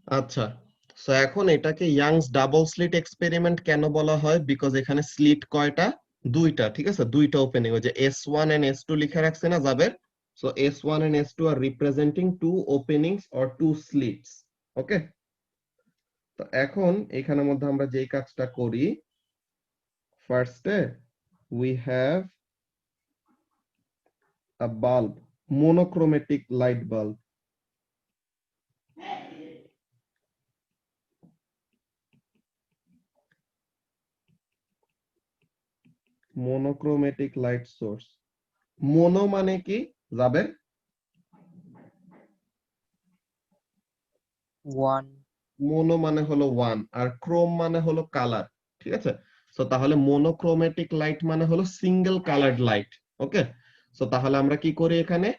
আচ্ছা, সো এখন এটাকে ইয়াংস ডাবল স্লিট এক্সপেরিমেন্ট কেন বলা হয়, বিকজ এখানে স্লিট কয়টা, দুইটা, ঠিক আছে, দুইটা ওপেনিং। ওই যে S1 and S2 লিখে রাখছে না যাবের, সো S1 and S2 আর representing two openings or two slits. Okay, তো এখন এখানের মধ্যে আমরা যেই কাজটা করি, ফার্স্টে we have a bulb, monochromatic light bulb. Monochromatic light source. Mono মানে কি যাবের? one, মোনো মানে হলো ওয়ান, আর ক্রোম মানে হলো কালার, ঠিক আছে। সো তাহলে মোনোক্রোমেটিক লাইট মানে হলো সিঙ্গেল কালার্ড লাইট। ওকে, সো তাহলে আমরা কি করি, এখানে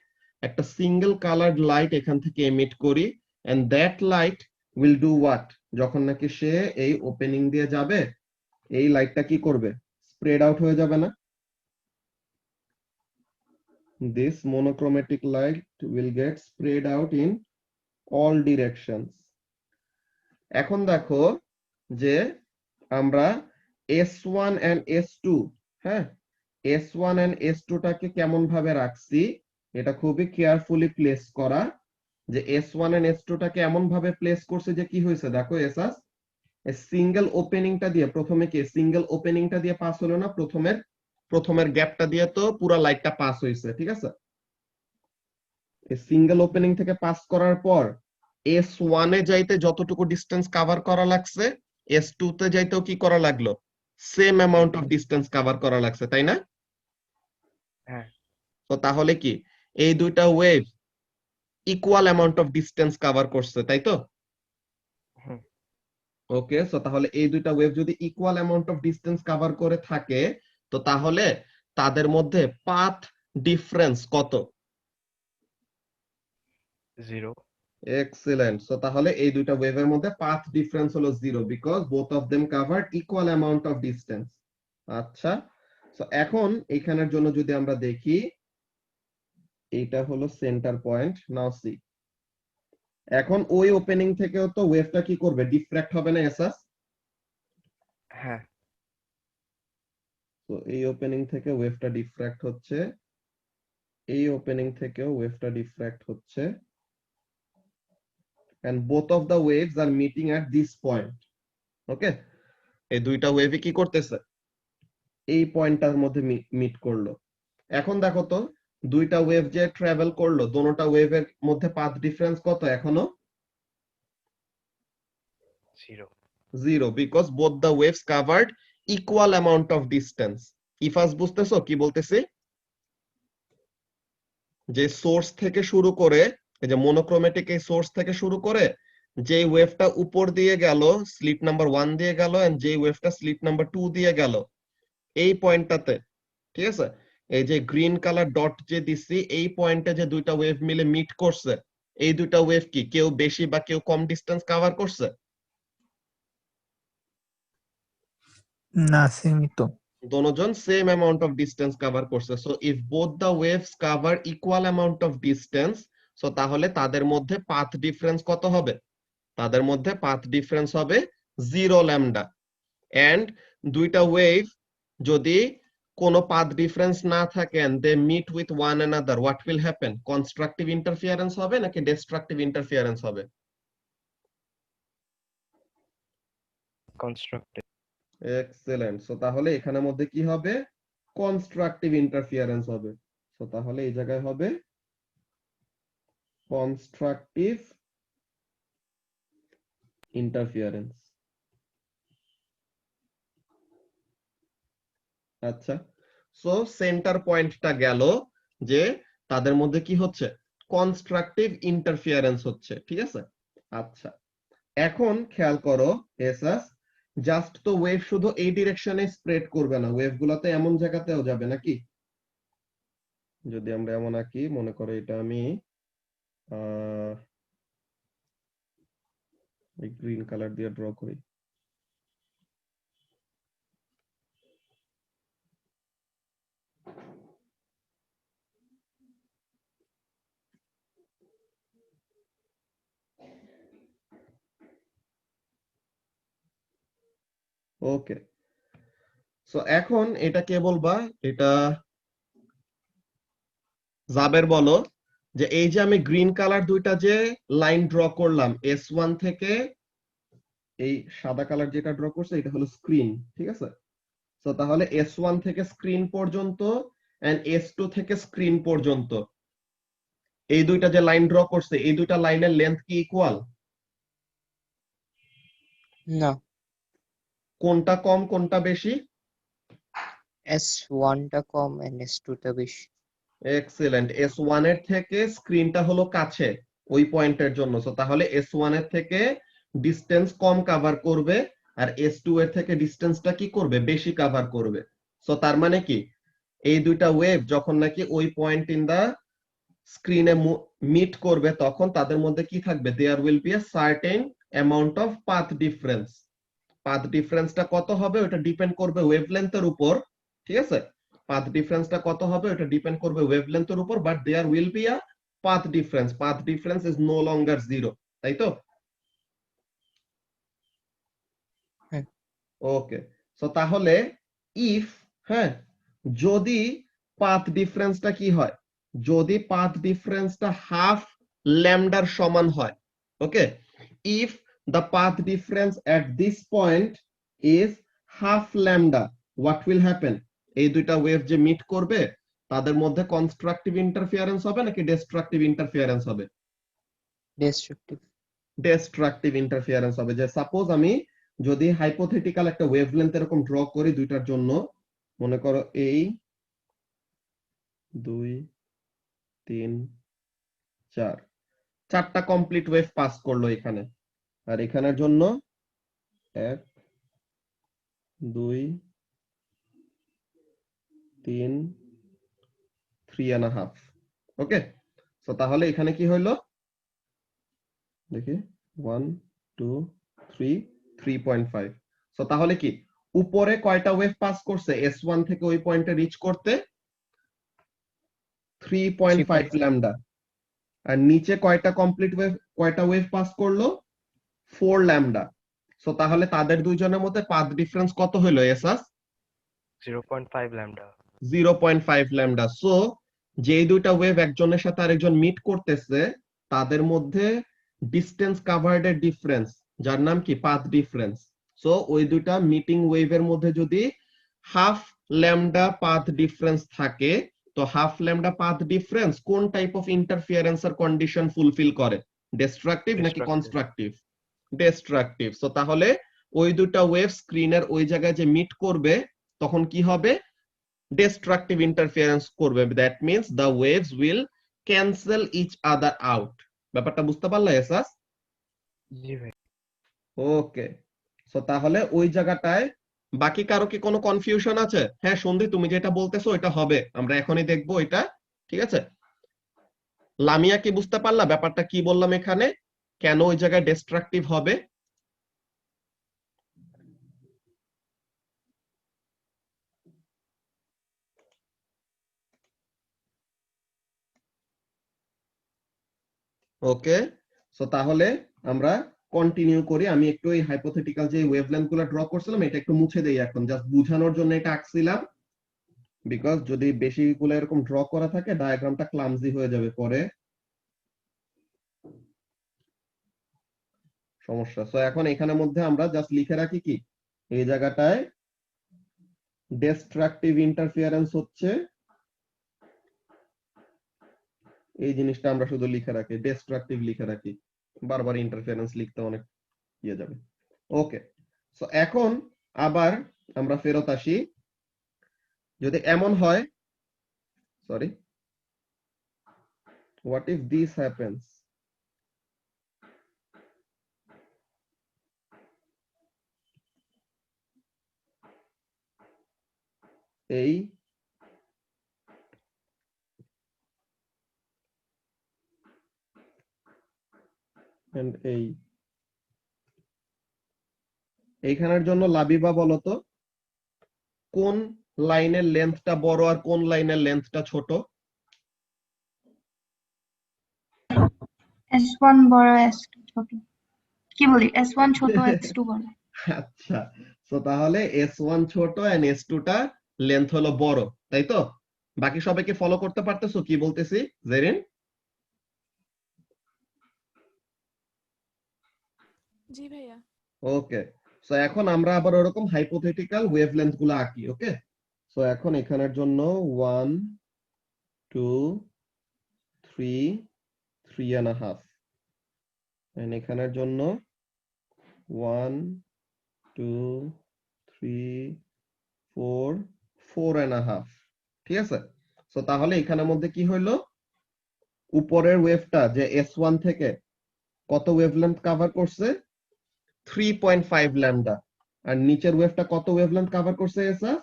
একটা সিঙ্গেল কালার্ড লাইট এখান থেকে এমিট করি, and that light will do what, যখন নাকি সে এই ওপেনিং দিয়ে যাবে, এই লাইটটা কি করবে, স্প্রেড আউট হয়ে যাবে না। This monochromatic light will get spread out in all directions. এখন দেখো যে আমরা S1 and S2, হ্যাঁ, S1 and S2 টাকে কেমন ভাবে রাখছি, এটা খুবই কেয়ারফুলি প্লেস করা, যে S1 and S2 টাকে এমন ভাবে প্লেস করছে যে কি হয়েছে দেখো, এসাস সিঙ্গেল ওপেনিংটা দিয়ে, প্রথমে কি সিঙ্গেল ওপেনিংটা দিয়ে পাস হলো না, প্রথমের গ্যাপটা দিয়ে তো পুরো লাইটটা পাস হয়েছে, ঠিক আছে। এই সিঙ্গেল ওপেনিং থেকে পাস করার পর S1 এ যাইতে যতটুকু ডিসটেন্স কভার করা লাগছে, S2 তে যাইতেও কি করা লাগলো, same amount of distance cover করা লাগছে, তাই না? হ্যাঁ, তো তাহলে কি এই দুইটা wave equal amount of distance cover করছে, তাই তো? হুম, ওকে, সো তাহলে এই দুইটা ওয়েভ যদি equal amount of distance cover করে থাকে, তো তাহলে তাদের মধ্যে পাথ ডিফারেন্স কত? 0. এক্সিলেন্ট। সো তাহলে এই দুইটা ওয়েভের মধ্যে পাথ ডিফারেন্স হলো 0, because both of them covered equal amount of distance. আচ্ছা, সো এখন এখানের জন্য যদি আমরা দেখি, এইটা হলো সেন্টার পয়েন্ট। নাও সি, এখন ওই ওপেনিং থেকেও তো ওয়েভটা কি করবে, ডিফ্র্যাক্ট হবে না এসাস? হ্যাঁ, তো এই ওপেনিং থেকে ওয়েভটা ডিফ্র্যাক্ট হচ্ছে, এই ওপেনিং থেকেও ওয়েভটা ডিফ্র্যাক্ট হচ্ছে, and both of the waves are meeting at this point. ওকে, এই দুইটা ওয়েভই কি করতেছে, এই পয়েন্টটার মধ্যে মিট করলো। এখন দেখো তো দুইটা ওয়েভ যে ট্রাভেল করলো, দোনোটা ওয়েভের মধ্যে পাথ ডিফারেন্স কত এখনো? 0. 0, because both the waves covered equal amount of distance. Ifas বুঝতেছো কি বলতেছি? যে সোর্স থেকে শুরু করে, এই যে মনোক্রোমেটিক এই সোর্স থেকে শুরু করে, যে ওয়েভটা উপর দিয়ে গেল স্লিট নাম্বার 1 দিয়ে গেল, এন্ড যে ওয়েভটা স্লিট নাম্বার 2 দিয়ে গেল, এই পয়েন্টটাতে, ঠিক আছে, এই যে গ্রিন কালার ডট যে দিছি, এই পয়েন্টে যে দুইটা ওয়েভ মিলে মিট করছে, এই দুইটা ওয়েভ কি কেউ বেশি বা কেউ কম ডিসটেন্স কভার করছে? না সীমিত। দোনোজন same amount of distance cover করছে। So if both the waves cover equal amount of distance, so তাহলে তাদের মধ্যে পাথ ডিফারেন্স কত হবে? তাদের মধ্যে পাথ ডিফারেন্স হবে 0 ল্যামডা। এন্ড দুইটা ওয়েভ যদি কোনো পাথ ডিফারেন্স না থাকে and they meet with one another, what will happen? Constructive interference হবে নাকি ডিস্ট্রাকটিভ ইন্টারফিয়ারেন্স হবে? Constructed. এক্সেলেন্ট। সো তাহলে এখানের মধ্যে কি হবে, কনস্ট্রাকটিভ ইন্টারফিয়ারেন্স হবে। সো তাহলে এই জায়গায় হবে কনস্ট্রাকটিভ ইন্টারফিয়ারেন্স। আচ্ছা, সো সেন্টার পয়েন্টটা গেল যে তাদের মধ্যে কি হচ্ছে, কনস্ট্রাকটিভ ইন্টারফিয়ারেন্স হচ্ছে, ঠিক আছে। আচ্ছা, এখন খেয়াল করো এসাস, জাস্ট তো ওয়েভ শুধু এই ডিরেকশনে স্প্রেড করবে না, ওয়েভ গুলাতে এমন জায়গাতেও যাবে নাকি? যদি আমরা এমন আঁকি, মনে করো এটা আমি গ্রিন কালার দিয়ে ড্র করি, ওকে, সো এখন এটা কে বলবা? এটা জাবের বলো যে এই যে আমি গ্রিন কালার দুইটা যে লাইন ড্র করলাম S1 থেকে, এই সাদা কালার যেটা ড্র করছে এটা হলো স্ক্রিন, ঠিক আছে? তো তাহলে S1 থেকে স্ক্রিন পর্যন্ত এন্ড S2 থেকে স্ক্রিন পর্যন্ত এই দুইটা যে লাইন ড্র করছে এই দুইটা লাইনের লেন্থ কি ইকুয়াল? না, কোনটা কম কোনটা বেশি? S1 টা কম and S2 টা বেশি। এক্সিলেন্ট। S1 এর থেকে স্ক্রিনটা হলো কাছে ওই পয়েন্টের জন্য, সো তাহলে S1 এর থেকে ডিসটেন্স কম কভার করবে আর S2 এর থেকে ডিসটেন্সটা কি করবে? বেশি কভার করবে। সো তার মানে কি এই দুইটা ওয়েভ যখন নাকি ওই পয়েন্ট ইন দা স্ক্রিনে মিট করবে তখন তাদের মধ্যে কি থাকবে? There will be a certain amount of path difference. Path ডিফারেন্সটা কত হবে ওটা ডিপেন্ড করবে ওয়েভলেন্থের উপর, ঠিক আছে? পাথ ডিফারেন্সটা কত হবে ওটা ডিপেন্ড করবে ওয়েভলেন্থের উপর, but there will be a path difference. Path difference is no longer zero, তাই তো? হ্যাঁ। ওকে, সো তাহলে ইফ, হ্যাঁ, যদি পাথ ডিফারেন্সটা কি হয়? যদি পাথ ডিফারেন্সটা হাফ ল্যামডার সমান হয়, ওকে, if the path difference at this point is half lambda, what will happen? এই দুইটা ওয়েভ যে মিট করবে তাদের মধ্যে কনস্ট্রাকটিভ ইন্টারফিয়ারেন্স হবে নাকি ডিস্ট্রাকটিভ ইন্টারফিয়ারেন্স হবে? ডিস্ট্রাকটিভ। ডিস্ট্রাকটিভ ইন্টারফিয়ারেন্স হবে। যে সাপোজ আমি যদি হাইপোথেটিক্যাল একটা ওয়েভলেন্থ এরকম ড্র করি দুইটার জন্য, মনে করো এই 2 3 4 চারটা কমপ্লিট ওয়েভ পাস করলো এখানে, আর এখানের জন্য 1 2 3 3.5, ওকে? সো তাহলে এখানে কি হইলো দেখি 1 2 3 3.5। সো তাহলে কি উপরে কয়টা ওয়েভ পাস করছে S1 থেকে ওই পয়েন্টে রিচ করতে? 3.5 ল্যামডা। আর নিচে কয়টা কমপ্লিট ওয়েভ, কয়টা ওয়েভ পাস করলো? 4 ল্যামডা। সো তাহলে তাদের দুইজনের মধ্যে পাথ ডিফারেন্স কত হইলো এসাস? 0.5 lambda. 0.5 ল্যামডা। সো যেই দুইটা ওয়েভ একজনের সাথে আরেকজন মিট করতেছে তাদের মধ্যে ডিসটেন্স কাভার্ড এর ডিফারেন্স, যার নাম কি পাথ ডিফারেন্স। সো ওই দুইটা মিটিং ওয়েভের মধ্যে যদি হাফ ল্যামডা পাথ ডিফারেন্স থাকে, তো হাফ ল্যামডা পাথ ডিফারেন্স কোন টাইপ অফ ইন্টারফিয়ারেন্স এর কন্ডিশন ফুলফিল করে? ডিস্ট্রাকটিভ নাকি Destructive. কনস্ট্রাকটিভ? ডিস্ট্রাকটিভ। সো তাহলে ওই দুইটা ওয়েভ স্ক্রিনের ওই জায়গায় যে মিট করবে তখন কি হবে? Destructive interference করবে। That means the waves will cancel each other out. ব্যাপারটা বুঝতে পারলে এসাস? জি ভাই। ওকে, সো তাহলে ওই জায়গাটায় বাকি কারো কি কোনো কনফিউশন আছে? হ্যাঁ সন্ধি, তুমি যেটা বলতেছো এটা হবে, আমরা এখনই দেখবো এটা, ঠিক আছে? লামিয়া কি বুঝতে পারলা ব্যাপারটা কি বললাম এখানে, কেন ওই জায়গায় ডিস্ট্রাকটিভ হবে? ওকে, সো তাহলে আমরা কন্টিনিউ করি। আমি একটু এই হাইপোথেটিক্যাল যে ওয়েভলেন্থ গুলো ড্র করছিলাম এটা একটু মুছে দেই এখন, জাস্ট বোঝানোর জন্য এটা আঁকছিলাম, বিকজ যদি বেশি গুলো এরকম ড্র করা থাকে ডায়াগ্রামটা ক্লামজি হয়ে যাবে পরে, সমস্যা। সো এখন এখানের মধ্যে আমরা জাস্ট লিখে রাখি কি এই জায়গাটায় ডিস্ট্রাকটিভ ইন্টারফিয়ারেন্স হচ্ছে, এই জিনিসটা আমরা শুধু লিখে রাখি, ডিস্ট্রাকটিভ লিখে রাখি, বারবার ইন্টারফিয়ারেন্স লিখতে অনেক ইয়ে যাবে। ওকে, সো এখন আবার আমরা ফেরত আসি। যদি এমন হয়, sorry, what if this happens? এই and এইখানের জন্য লাবিবা বলতো কোন লাইনের লেন্থটা বড় আর কোন লাইনের লেন্থটা ছোট? S1 বড় S2 ছোট। কি বলি? S1 ছোট S2 বড়। আচ্ছা, সো তাহলে S1 ছোট এন্ড S2 টা লেন্থ হলো বড়, তাই তো? বাকি সবাইকে ফলো করতে পারতেছো কি বলতেছি জেরিন? জি ভাইয়া। ওকে, সো এখন আমরা আবার ওরকম হাইপোথেটিক্যাল ওয়েভলেন্থ গুলো আঁকি। ওকে, সো এখন এখানের জন্য 1 2 3 3.5, এন্ড এখানের জন্য 1 2 3 4 4.5। ঠিক আছে, সো তাহলে এখানের মধ্যে কি হইলো, উপরের ওয়েভটা যে S1 থেকে কত ওয়েভলেন্থ কভার করছে, 3.5 ল্যামডা, আর নিচের ওয়েভটা কত ওয়েভলেন্থ কভার করছে এসাস,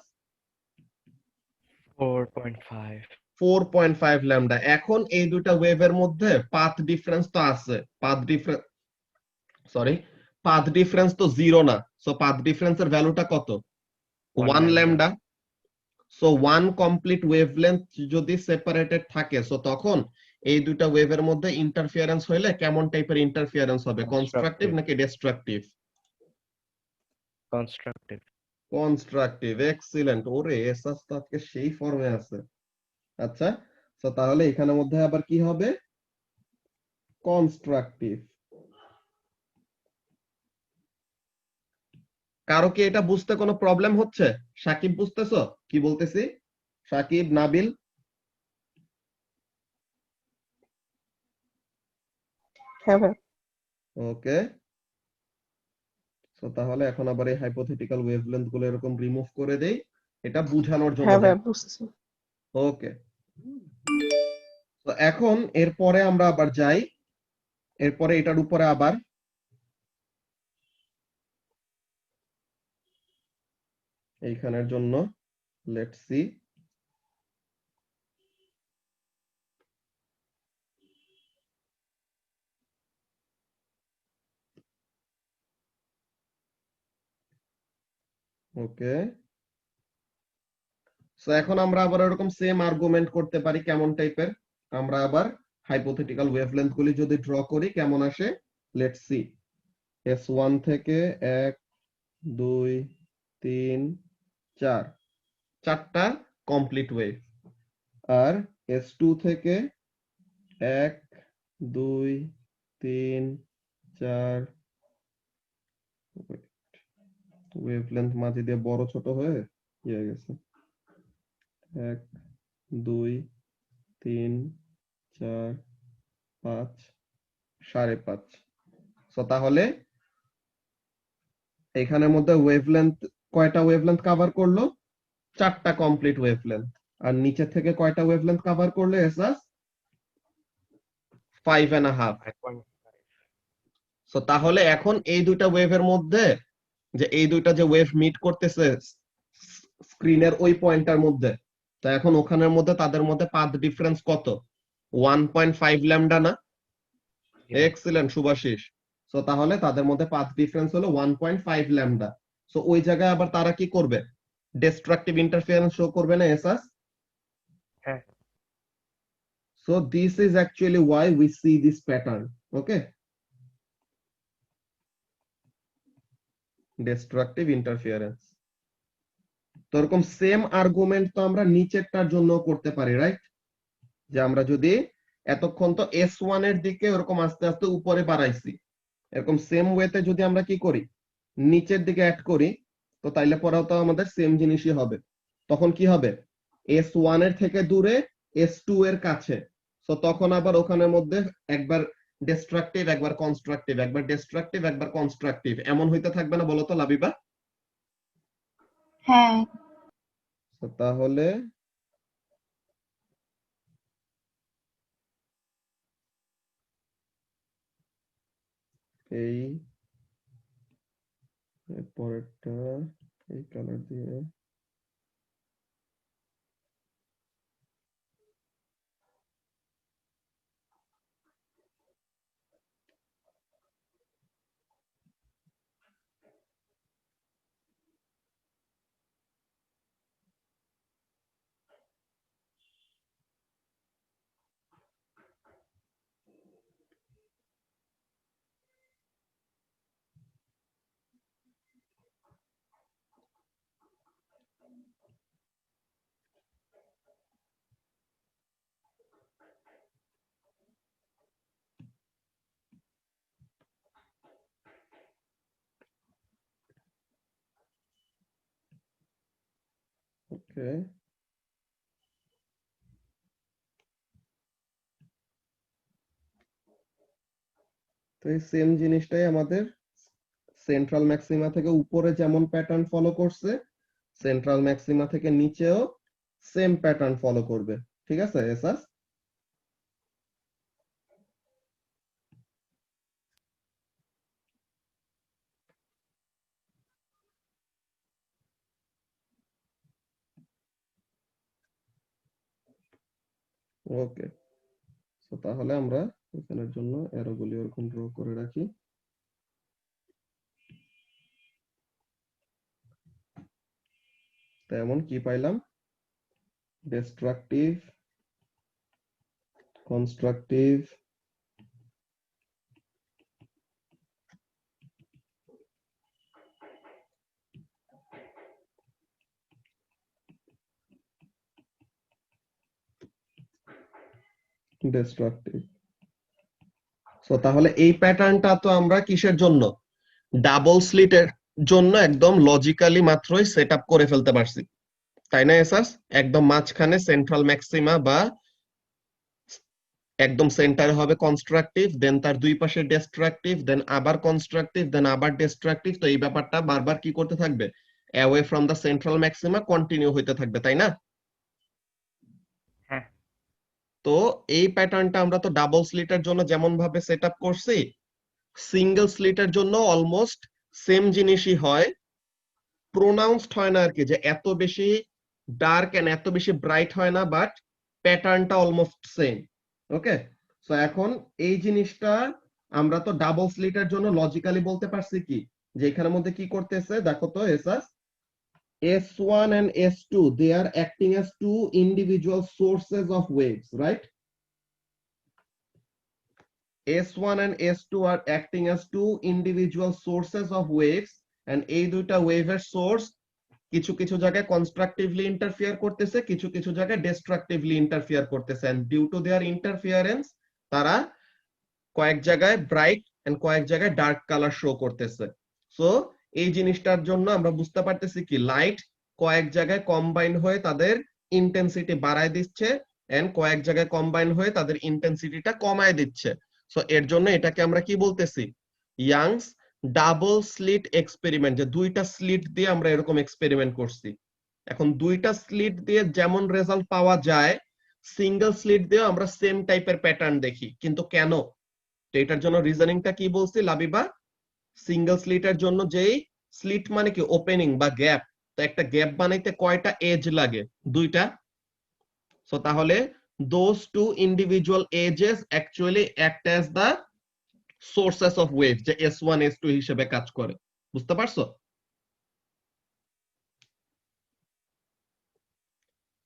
4.5. 4.5 ল্যামডা। এখন এই দুটা ওয়েভের মধ্যে পাথ ডিফারেন্স তো আছে, পাথ ডিফারেন্স তো জিরো না, সো পাথ ডিফারেন্সের ভ্যালুটা কত, 1 1 lambda. Lambda. So 1 complete wavelength যদি সেপারেটেড থাকে, সো তখন এই দুটা ওয়েভের মধ্যে ইন্টারফিয়ারেন্স হইলে কেমন টাইপের ইন্টারফিয়ারেন্স হবে, কনস্ট্রাকটিভ Constructive. নাকি ডিস্ট্রাকটিভ? Constructive. Constructive, excellent. ওরে এসাস তো আজকে সেই ফর্মে আছে। আচ্ছা, তো তাহলে এখানের মধ্যে আবার কি হবে, কনস্ট্রাকটিভ। কারো কি এটা বুঝতে কোনো প্রবলেম হচ্ছে? সাকিব বুঝতেছো কি বলতেছি? সাকিব, নাবিল? হ্যাঁ ভাই। ওকে, তো তাহলে এখন আবার এই হাইপোথেটিক্যাল ওয়েভলেন্থ গুলো এরকম রিমুভ করে দেই, এটা বোঝানোর জন্য। হ্যাঁ ভাই বুঝতেছি। ওকে, তো এখন এরপরে আমরা আবার যাই, এরপরে এটার উপরে আবার এইখানের জন্য লেটস সি, ওকে। সো এখন আমরা আবার এরকম সেম আর্গুমেন্ট করতে পারি, কেমন টাইপের, আমরা আবার হাইপোথেটিক্যাল ওয়েভলেন্থ গুলি যদি ড্র করি কেমন আসে, লেটস সি। S1 থেকে 1 2 3 4, চারটা কমপ্লিট ওয়েভ। আর S2 থেকে 1 2 3 4, ওয়েভলেন্থ মাঝে দিয়ে বড় ছোট হয়ে হয়ে গেছে, 1 2 3 4 5 5.5। সো তাহলে এখানের মধ্যে ওয়েভলেন্থ, কয়টা ওয়েভলেন্থ কভার করলো, চারটা কমপ্লিট ওয়েভলেন্থ। আর নিচে থেকে কয়টা ওয়েভলেন্থ কভার করলো এসাস, 5.5। 5.5. সো তাহলে এখন এই দুইটা ওয়েভের মধ্যে, যে এই দুইটা যে ওয়েভ মিট করতেছে স্ক্রিনের ওই পয়েন্টটার মধ্যে, তো এখন ওখানের মধ্যে তাদের মধ্যে পাথ ডিফারেন্স কত, 1.5 ল্যামডা না? জি ভাই। এক্সিলেন্ট শুভাশিস। সো তাহলে তাদের মধ্যে পাথ ডিফারেন্স হলো 1.5 ল্যামডা। সো ওই জায়গায় আবার তারা কি করবে, ডিস্ট্রাকটিভ ইন্টারফারেন্স শো করবে না এসাস? হ্যাঁ। So this is actually why we see this pattern. Okay, destructive interference. তো এরকম সেম আর্গুমেন্ট তো আমরা নিচেরটার জন্য করতে পারি, রাইট? যে আমরা যদি এতক্ষণ তো S1 এর দিকে ওরকম আস্তে আস্তে উপরে বাড়াইছি, এরকম সেম ওয়েতে যদি আমরা কি করি, নিচের দিকে অ্যাড করি, তো তাইলে পরেও তো আমাদের সেম জিনিসই হবে। তখন কি হবে, S1 এর থেকে দূরে S2 এর কাছে, তো তখন আবার ওখানের মধ্যে একবার ডিস্ট্রাকটিভ একবার কনস্ট্রাকটিভ, একবার ডিস্ট্রাকটিভ একবার কনস্ট্রাকটিভ, এমন হইতে থাকবে না বলো তো লাবিবা? হ্যাঁ। তো তাহলে এই পরেরটা এই কালার দিয়ে, ওকে, তো এই সেম জিনিসটাই আমাদের সেন্ট্রাল ম্যাক্সিমা থেকে উপরে যেমন প্যাটার্ন ফলো করছে, সেন্ট্রাল ম্যাক্সিমা থেকে নিচেও সেম প্যাটার্ন ফলো করবে। ঠিক আছে এসাস? ওকে, তো তাহলে আমরা এখানের জন্য অ্যারোগুলি ওরকম ড্র করে রাখি। তেমন কি পাইলাম? destructive, constructive, destructive। সো তাহলে এই প্যাটার্নটা তো আমরা কিসের জন্য? ডাবল স্লিটের জন্য একদম লজিক্যালি মাত্রই সেট আপ করে ফেলতে পারছি, তাই না এসাস? একদম মাঝখানে সেন্ট্রাল ম্যাক্সিমা বা একদম সেন্টারে হবে কনস্ট্রাকটিভ, দেন তার দুই পাশে ডিস্ট্রাকটিভ, দেন আবার কনস্ট্রাকটিভ, দেন আবার ডিস্ট্রাকটিভ। তো এই ব্যাপারটা বারবার কি করতে থাকবে? Away from the central maxima continue হইতে থাকবে, তাই না? হ্যাঁ। তো এই প্যাটার্নটা আমরা তো ডাবল স্লিটের জন্য যেমন ভাবে সেট আপ করছি, সিঙ্গেল স্লিটের জন্য অলমোস্ট সেম জিনিসই হয়। প্রোনাউন্সড হয় না আর কি, যে এত বেশি ডার্ক এন্ড এত বেশি ব্রাইট হয় না, বাট প্যাটার্নটা অলমোস্ট সেম। ওকে, সো এখন এই জিনিসটা আমরা তো ডাবল স্লিটের জন্য লজিক্যালি বলতে পারছি কি, যে এখানের মধ্যে কি করতেছে দেখো তো Asus, S1 and S2 they are acting as two individual sources of waves, right? S1 and S2 are acting as two individual sources of waves, and এই দুইটা ওয়েভের সোর্স কিছু কিছু জায়গায় কনস্ট্রাকটিভলি ইন্টারফিয়ার করতেছে, কিছু কিছু জায়গায় ডিস্ট্রাকটিভলি ইন্টারফিয়ার করতেছে, and due to their interference তারা কয়েক জায়গায় ব্রাইট এন্ড কয়েক জায়গায় ডার্ক কালার শো করতেছে। সো এই জিনিসটার জন্য আমরা বুঝতে পারতেছি কি, লাইট কয়েক জায়গায় কম্বাইন হয়ে তাদের ইন্টেন্সিটি বাড়ায় দিচ্ছে এন্ড কয়েক জায়গায় কম্বাইন হয়ে তাদের ইন্টেন্সিটিটা কমায় দিচ্ছে। সো এর জন্য এটাকে আমরা কি বলতেছি? ইয়াংস ডাবল স্লিট এক্সপেরিমেন্ট, যে দুইটা স্লিট দিয়ে আমরা এরকম এক্সপেরিমেন্ট করছি। এখন দুইটা স্লিট দিয়ে যেমন রেজাল্ট পাওয়া যায়, সিঙ্গেল স্লিট দিয়ে আমরা সেম টাইপের প্যাটার্ন দেখি, কিন্তু কেন? তো এটার জন্য রিজনিংটা কি বলছি লাবিবা? সিঙ্গেল স্লিটের জন্য যেই স্লিট মানে কি ওপেনিং বা গ্যাপ, তো একটা গ্যাপ বানাইতে কয়টা এজ লাগে? দুইটা। সো তাহলে those two individual edges actually act as the sources of waves, যে S1 S2 হিসেবে কাজ করে। বুঝতে পারছো?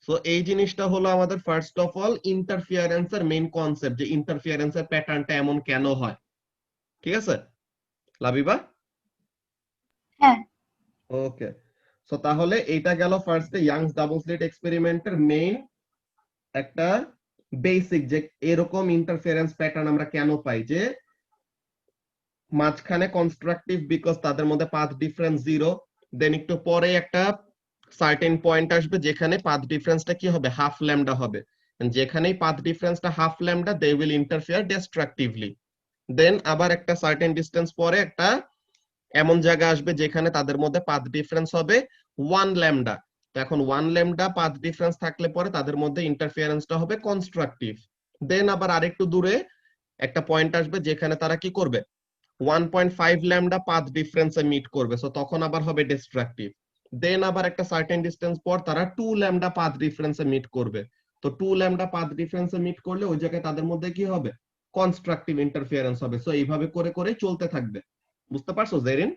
সো এই জিনিসটা হলো আমাদের ফার্স্ট অফ অল ইন্টারফিয়ারেন্সের মেইন কনসেপ্ট, যে ইন্টারফিয়ারেন্সের প্যাটার্নটা এমন কেন হয়। ঠিক আছে লাবিবা? হ্যাঁ। ওকে, সো তাহলে এইটা গেল ফার্স্টে ইয়াংস ডাবল স্লিট এক্সপেরিমেন্টের মেইন একটা বেসিক, যে এরকম ইন্টারফিয়ারেন্স প্যাটার্ন আমরা কেন পাই, যে মাঝখানে কনস্ট্রাকটিভ বিকজ তাদের মধ্যে পাথ ডিফারেন্স 0, দেন একটু পরে একটা সার্টেন পয়েন্ট আসবে যেখানে পাথ ডিফারেন্সটা কি হবে? হাফ ল্যামডা হবে, যেখানেই পাথ ডিফারেন্সটা half lambda they will interfere destructively. Then আবার একটা সার্টেন ডিসটেন্স পরে একটা এমন জায়গা আসবে যেখানে তাদের মধ্যে পাথ ডিফারেন্স হবে 1 ল্যামডা। তো এখন 1 ল্যামডা পাথ ডিফারেন্স থাকলে পরে তাদের মধ্যে ইন্টারফিয়ারেন্সটা হবে কনস্ট্রাকটিভ। দেন আবার আরেকটু দূরে একটা পয়েন্ট আসবে যেখানে তারা কি করবে? 1.5 ল্যামডা পাথ ডিফারেন্সে মিট করবে, সো তখন আবার হবে ডিস্ট্রাকটিভ। দেন আবার একটা সার্টেন ডিসটেন্স পর তারা 2 ল্যামডা পাথ ডিফারেন্সে মিট করবে, তো 2 ল্যামডা পাথ ডিফারেন্সে মিট করলে ওই জায়গায় তাদের মধ্যে কি হবে? কনস্ট্রাকটিভ ইন্টারফিয়ারেন্স হবে। সো এইভাবে করে করে চলতে থাকবে। বুঝতে পারছো জেরিন?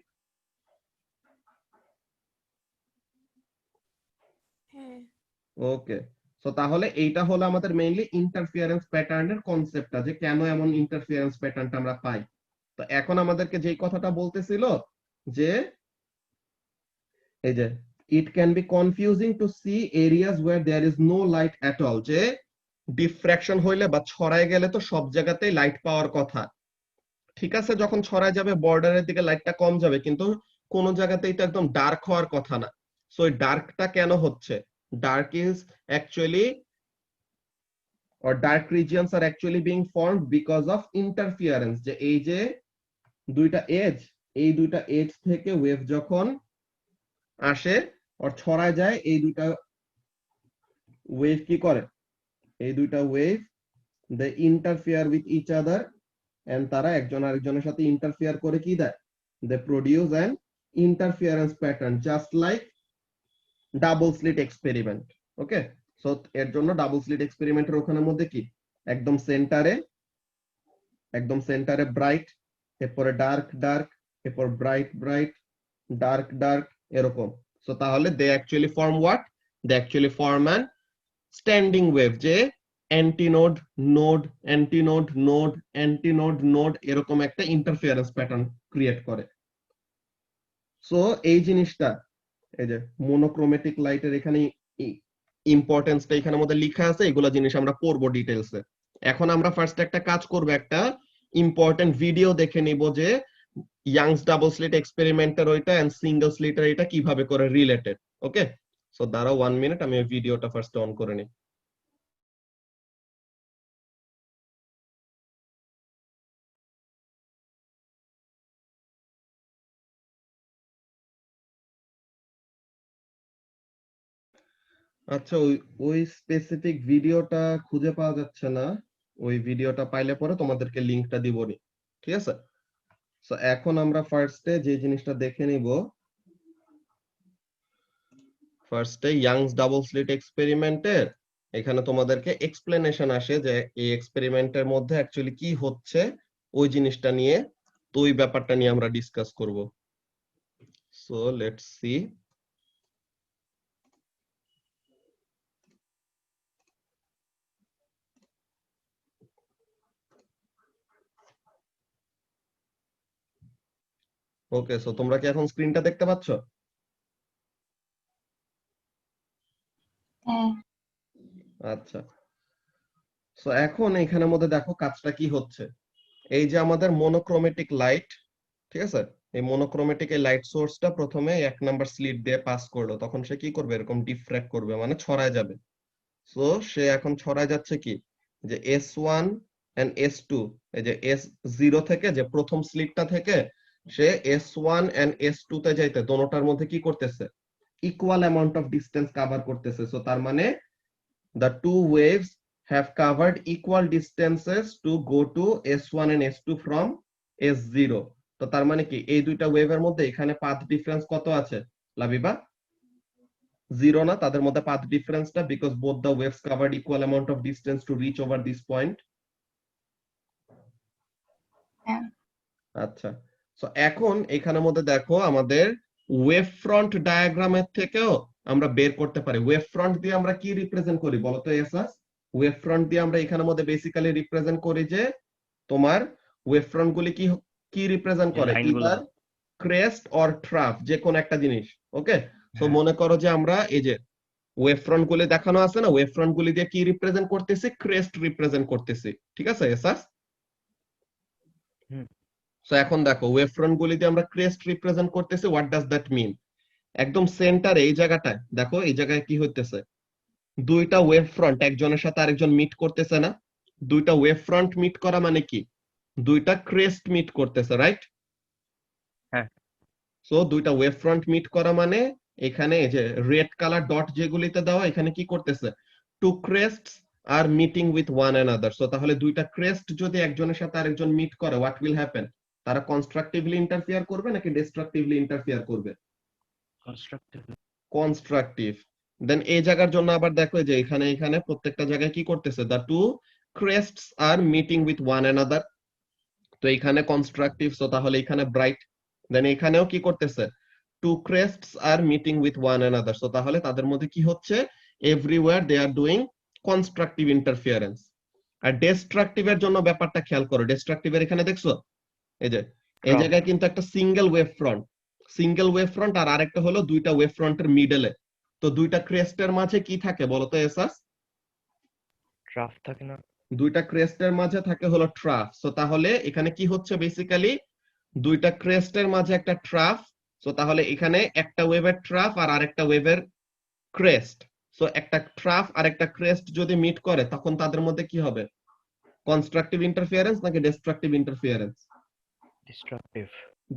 হ্যাঁ। ওকে, সো তাহলে এইটা হলো আমাদের মেইনলি ইন্টারফিয়ারেন্স প্যাটার্নের কনসেপ্টটা, যে কেন এমন ইন্টারফিয়ারেন্স প্যাটার্নটা আমরা পাই। তো এখন আমাদেরকে যেই কথাটা বলতেছিল, যে এই যে it can be confusing to see areas where there is no light at all, যে ডিফ্র্যাকশন হইলে বা ছড়ায় গেলে তো সব জায়গাতেই লাইট পাওয়ার কথা। ঠিক আছে, যখন ছড়ায় যাবে বর্ডারের দিকে লাইটটা কম যাবে, কিন্তু কোন জায়গাতেই তো একদম ডার্ক হওয়ার কথা না। সো এই ডার্কটা কেন হচ্ছে? dark is actually, or dark regions are actually being formed because of interference, যে এই যে দুইটা এজ, এই দুইটা এজ থেকে ওয়েভ যখন আসে আর ছড়ায় যায়, এই দুইটা ওয়েভ কি করে, এই দুইটা wave they interfere with each other, and তারা একজন আরেকজনের সাথে ইন্টারফেয়ার করে কি দেয়, they produce an interference pattern just like double slit experiment. Okay, so এর জন্য ডাবল স্লিট এক্সপেরিমেন্টের ওখানের মধ্যে কি একদম সেন্টারে ব্রাইট, এরপরে ডার্ক ডার্ক, এরপর ব্রাইট ব্রাইট, ডার্ক ডার্ক, এরকম। সো তাহলে they actually form what, they actually form an standing wave, যে antinode node antinode node antinode node এরকম একটা ইন্টারফিয়ারেন্স প্যাটার্ন ক্রিয়েট করে। সো এই জিনিসটা, এই যে মোনোক্রোমেটিক লাইটের এখানে ইম্পর্টেন্সটা এখানের মধ্যে লেখা আছে, এগুলো জিনিস আমরা পড়বো ডিটেইলসে। এখন আমরা ফার্স্ট একটা কাজ করব, একটা ইম্পর্টেন্ট ভিডিও দেখে নিব যে ইয়াংস ডাবল স্লিট এক্সপেরিমেন্টের ওইটা এন্ড সিঙ্গেল স্লিটের এটা কিভাবে করে রিলেটেড। ওকে, সো দাঁড়াও 1 মিনিট, আমি ভিডিওটা ফার্স্ট অন করে নিই। আচ্ছা, ওই স্পেসিফিক ভিডিওটা খুঁজে পাওয়া যাচ্ছে না, ওই ভিডিওটা পাইলে পরে তোমাদেরকে লিংকটা দিবনি, ঠিক আছে? সো এখন আমরা ফার্স্টে যে জিনিসটা দেখে নিব, ফার্স্টে ইয়াংস ডাবল স্লিট এক্সপেরিমেন্টের এখানে তোমাদেরকে এক্সপ্লেনেশন আসে যে এই এক্সপেরিমেন্টের মধ্যে অ্যাকচুয়ালি কি হচ্ছে ওই জিনিসটা নিয়ে, তো ওই ব্যাপারটা নিয়ে আমরা ডিসকাস করব। So let's see. Okay, so তোমরা কি এখন স্ক্রিনটা দেখতে পাচ্ছ? হ্যাঁ। আচ্ছা, সো এখন এখানের মধ্যে দেখো কাজটা কি হচ্ছে। এই যে আমাদের মোনোক্রোমেটিক লাইট, ঠিক আছে, এই মোনোক্রোমেটিক এই লাইট সোর্সটা প্রথমে 1 নাম্বার স্লিট দিয়ে পাস করলো, তখন সে কি করবে, এরকম ডিফ্র্যাক্ট করবে, মানে ছড়ায় যাবে। সো সে এখন ছড়ায় যাচ্ছে কি, যে S1 এন্ড S2, এই যে S0 থেকে, যে প্রথম স্লিটটা থেকে সে S1 এন্ড S2 তে যাইতে দোনোটার মধ্যে কি করতেছে, equal amount of distance cover করতেছে। সো তার মানে the two waves have covered equal distances to go to S1 and S2 from S0. তো তার মানে কি এই দুইটা ওয়েভের মধ্যে এখানে পাথ ডিফারেন্স কত আছে লাবিবা? 0 না, তাদের মধ্যে পাথ ডিফারেন্সটা, because both the waves covered equal amount of distance to reach over this point. হ্যাঁ। আচ্ছা, সো এখন এখানের মধ্যে দেখো আমাদের ওয়েভ ফ্রন্ট ডায়াগ্রামের থেকেও আমরা বের করতে পারি। ওয়েভ ফ্রন্ট দিয়ে আমরা কি রিপ্রেজেন্ট করি বলো তো এসাস? ওয়েভ ফ্রন্ট দিয়ে আমরা এখানের মধ্যে বেসিক্যালি রিপ্রেজেন্ট করি যে তোমার ওয়েভ ফ্রন্ট গুলি কি কি রিপ্রেজেন্ট করে, ইদার ক্রেস্ট অর ট্রাফ, যে কোন একটা জিনিস। ওকে, সো মনে করো যে আমরা এই যে ওয়েভ ফ্রন্ট গুলি দেখানো আছে না, ওয়েভ ফ্রন্ট গুলি দিয়ে কি রিপ্রেজেন্ট করতেছি, ক্রেস্ট রিপ্রেজেন্ট করতেছি, ঠিক আছে এসাস? সো এখন দেখো ওয়েভ ফ্রন্ট গুলি দিয়ে আমরা ক্রেস্ট রিপ্রেজেন্ট করতেছি, হোয়াট ডাজ দ্যাট মিন? একদম সেন্টারে এই জায়গাটায় দেখো, এই জায়গায় কি হইতেছে, দুইটা ওয়েভ ফ্রন্ট একজনের সাথে আরেকজন মিট করতেছে না? দুইটা ওয়েভ ফ্রন্ট মিট করা মানে কি, দুইটা ক্রেস্ট মিট করতেছে, রাইট? হ্যাঁ। সো দুইটা ওয়েভ ফ্রন্ট মিট করা মানে এখানে এই যে রেড কালার ডট যেগুলিতে দেওয়া, এখানে কি করতেছে, two crests are meeting with one another. So তাহলে দুইটা ক্রেস্ট যদি একজনের সাথে আরেকজন মিট করে, হোয়াট উইল হ্যাপেন? তারা কনস্ট্রাকটিভলি ইন্টারফেয়ার করবে নাকি ডিস্ট্রাকটিভলি ইন্টারফেয়ার করবে? কনস্ট্রাকটিভ। দেন এই জায়গার জন্য আবার দেখো যে এখানে প্রত্যেকটা জায়গায় কি করতেছে, the two crests are meeting with one another. তো এখানে কনস্ট্রাকটিভ, সো তাহলে এখানে ব্রাইট। দেন এখানেও কি করতেছে, two crests are meeting with one another. So তাহলে তাদের মধ্যে কি হচ্ছে, everywhere they are doing constructive interference. আর ডিস্ট্রাকটিভের জন্য ব্যাপারটা খেয়াল করো, ডিস্ট্রাকটিভের এখানে দেখছো এই যে এই জায়গায় কিন্তু একটা সিঙ্গেল ওয়েভ ফ্রন্ট আর আরেকটা হলো দুইটা ওয়েভ ফ্রন্টের মিডলে। তো দুইটা ক্রেস্টের মাঝে কি থাকে বলতো এসাস? ট্রাফ থাকে না? দুইটা ক্রেস্টের মাঝে থাকে হলো ট্রাফ। সো তাহলে এখানে কি হচ্ছে, বেসিক্যালি দুইটা ক্রেস্টের মাঝে একটা ট্রাফ। সো তাহলে এখানে একটা ওয়েভের ট্রাফ আর আরেকটা ওয়েভের ক্রেস্ট। সো একটা ট্রাফ আর একটা ক্রেস্ট যদি মিট করে তখন তাদের মধ্যে কি হবে, কনস্ট্রাকটিভ ইন্টারফিয়ারেন্স নাকি destructive interference? Destructive.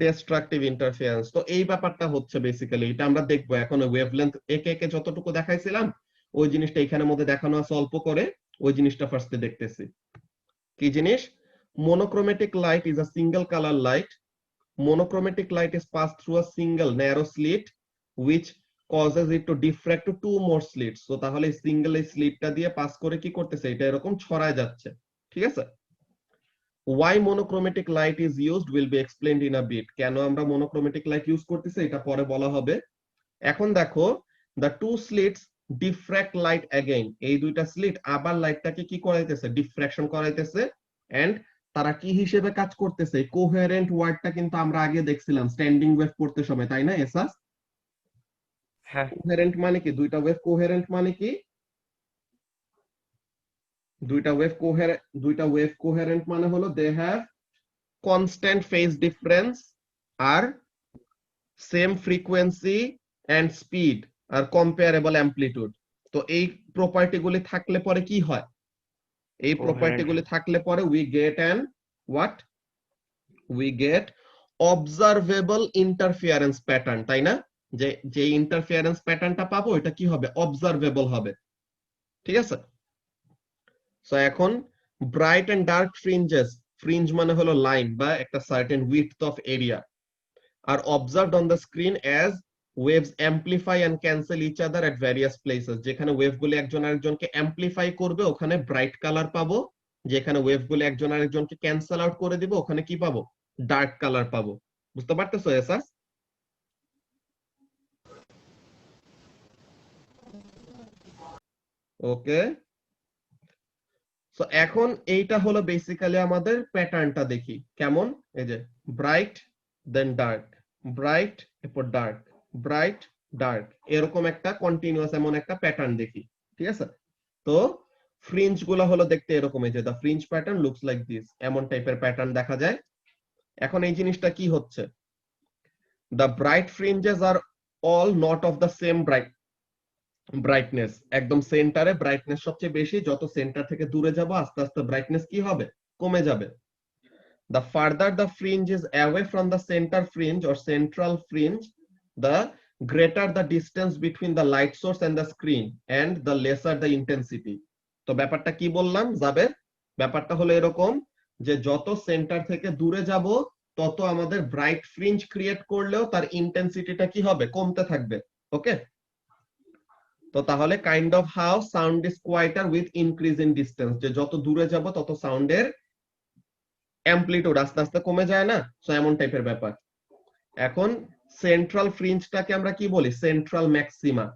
Destructive interference. তো এই ব্যাপারটা হচ্ছে বেসিক্যালি, এটা আমরা দেখবো এখন ওয়েভলেন্থ একে একে যতটুকু দেখাইছিলাম ওই জিনিসটা এখানের মধ্যে দেখানো আছে অল্প করে, ওই জিনিসটা ফার্স্টে দেখতেছি। কি জিনিস? monochromatic light is a single color light. Monochromatic light is passed through a single narrow slit which causes it to diffract to two more slits. So তাহলে সিঙ্গেল এই স্লিটটা দিয়ে পাস করে কি করতেছে, এটা এরকম ছড়ায় যাচ্ছে। ঠিক আছে? Why monochromatic light is used will be explained in a bit. কেন আমরা monochromatic light ইউজ করতেছি এটা পরে বলা হবে। এখন দেখো, the two slits diffract light again. এই দুইটা স্লিট আবার লাইটটাকে কি করাইতেছে, ডিফ্র্যাকশন করাইতেছে। এন্ড তারা কি হিসেবে কাজ করতেছে, কোহেরেন্ট ওয়ার্ডটা কিন্তু আমরা আগে দেখছিলাম স্ট্যান্ডিং ওয়েভ পড়তে সময়, তাই না এসাস? হ্যাঁ। কোহেরেন্ট মানে কি, দুইটা ওয়েভ কোহেরেন্ট মানে কি, দুইটা ওয়েভ কোহেরেন্ট মানে হলো they have constant phase difference আর সেম ফ্রিকোয়েন্সি এন্ড স্পিড আর কম্পারেবল অ্যামপ্লিটিউড। তো এই প্রপার্টি গুলি থাকলে পরে কি হয়, এই প্রপার্টি গুলি থাকলে পরে we get an what, we get observable interference pattern, তাই না? যে ইন্টারফিয়ারেন্স প্যাটার্নটা পাবো এটা কি হবে, অবজারভেবল হবে। ঠিক আছে? সো এখন bright and dark fringes, fringe মানে হলো লাইন বা একটা সার্টেন উইডথ অফ এরিয়া, আর observed on the screen as waves amplify and cancel each other at various places. যেখানে ওয়েভগুলি একজন আরেকজনকে অ্যাম্পলিফাই করবে ওখানে ব্রাইট কালার পাবো, যেখানে ওয়েভগুলি একজন আরেকজনকে ক্যান্সেল আউট করে দিবে ওখানে কি পাবো, ডার্ক কালার পাবো। বুঝতে পারতেছো এসাস? ওকে, সো এখন এইটা হলো বেসিক্যালি আমাদের প্যাটার্নটা। দেখি কেমন, এই যে ব্রাইট দেন ডার্ক, ব্রাইট এরপর ডার্ক, ব্রাইট ডার্ক, এরকম একটা কন্টিনিউয়াস এমন একটা প্যাটার্ন দেখি। ঠিক আছে? তো ফ্রিঞ্জ গুলা হলো দেখতে এরকম, এই যে the fringe pattern looks like this, এমন টাইপের প্যাটার্ন দেখা যায়। এখন এই জিনিসটা কি হচ্ছে, the bright fringes are all not of the same brightness. একদম সেন্টারে ব্রাইটনেস সবচেয়ে বেশি, যত সেন্টার থেকে দূরে যাব আস্তে আস্তে ব্রাইটনেস কি হবে, কমে যাবে। The further the fringe is away from the center fringe or central fringe, the greater the distance between the light source and the screen and the lesser the intensity. তো ব্যাপারটা কি বললাম যাবে, ব্যাপারটা হলো এরকম যে যত সেন্টার থেকে দূরে যাব তত আমাদের ব্রাইট ফ্রিঞ্জ ক্রিয়েট করলেও তার ইন্টেন্সিটিটা কি হবে, কমতে থাকবে। ওকে, তো তাহলে kind of how sound is quieter with increase in distance, যে যত দূরে যাব তত সাউন্ডের অ্যামপ্লিটিউড আস্তে আস্তে কমে যায় না, সো এমন টাইপের ব্যাপার। এখন সেন্ট্রাল ফ্রিঞ্জটাকে আমরা কি বলি, central maxima.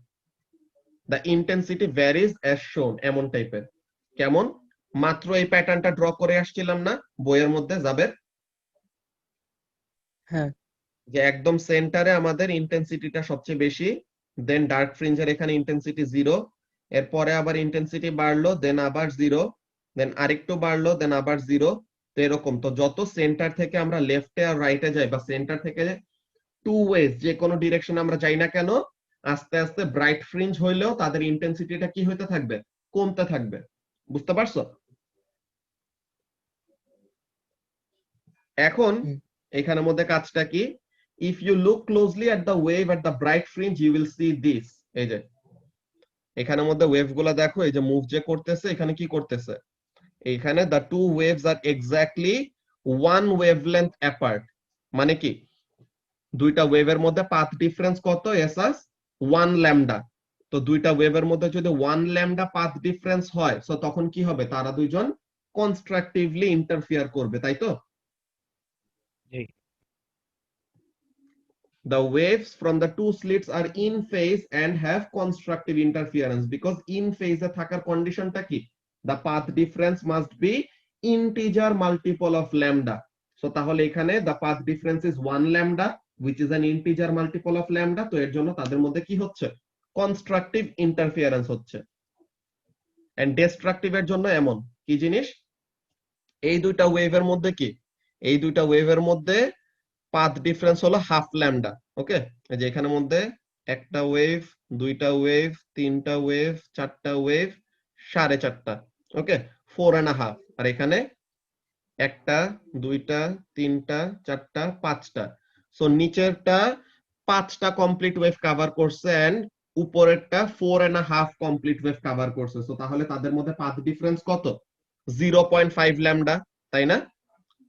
The intensity varies as শোন, এমন টাইপের। কেমন, মাত্র এই প্যাটার্নটা ড্র করে আসছিলাম না বইয়ের মধ্যে যাবে, হ্যাঁ যে একদম সেন্টারে আমাদের ইন্টেন্সিটিটা সবচেয়ে বেশি, দেন ডার্ক ফ্রিঞ্জের এখানে ইন্টেন্সিটি 0, এরপরে আবার ইন্টেন্সিটি বাড়লো, দেন আবার 0, দেন আরেকটু বাড়লো, দেন আবার 0। তো এরকম, তো যত সেন্টার থেকে আমরা লেফটে আর রাইটে যাই বা সেন্টার থেকে টু ওয়েজ যে কোনো ডিরেকশনে আমরা যাই না কেন, আস্তে আস্তে ব্রাইট ফ্রিঞ্জ হইলেও তাদের ইন্টেন্সিটিটা কি হইতে থাকবে, কমতে থাকবে। বুঝতে পারছো? এখন এখানের মধ্যে কাজটা কি, if you look closely at the wave at the bright fringe you will see this. এই যে এখানের মধ্যে ওয়েভ গুলা দেখো, এই যে মুভ যে করতেছে, এখানে কি করতেছে, এখানে the two waves are exactly one wavelength apart। মানে কি, দুইটা ওয়েভের মধ্যে পাথ ডিফারেন্স কত এসাস, 1 ল্যামডা। তো দুইটা ওয়েভের মধ্যে যদি 1 ল্যামডা পাথ ডিফারেন্স হয়, সো তখন কি হবে, তারা দুইজন কনস্ট্রাকটিভলি ইন্টারফিয়ার করবে, তাই তো? জি। The waves from the two slits are in phase and have constructive interference because in phase এ থাকার কন্ডিশনটা কি, the path difference must be integer multiple of lambda. So তাহলে এখানে the path difference is 1 lambda which is an integer multiple of lambda। তো এর জন্য তাদের মধ্যে কি হচ্ছে, constructive interference হচ্ছে। and destructive এর জন্য এমন কি জিনিস, এই দুইটা ওয়েভের মধ্যে কি, এই দুইটা ওয়েভের মধ্যে পাথ ডিফারেন্স হলো হাফ ল্যামডা। ওকে, এই যে এখানের মধ্যে একটা ওয়েভ, দুইটা ওয়েভ, তিনটা ওয়েভ, চারটা ওয়েভ, 4.5টা। ওকে, 4.5। আর এখানে একটা, দুইটা, তিনটা, চারটা, 5টা। সো নিচেরটা 5টা কমপ্লিট ওয়েভ কভার করছে এন্ড উপরেরটা 4.5 কমপ্লিট ওয়েভ কভার করছে। সো তাহলে তাদের মধ্যে পাথ ডিফারেন্স কত? 0.5 ল্যামডা, তাই না?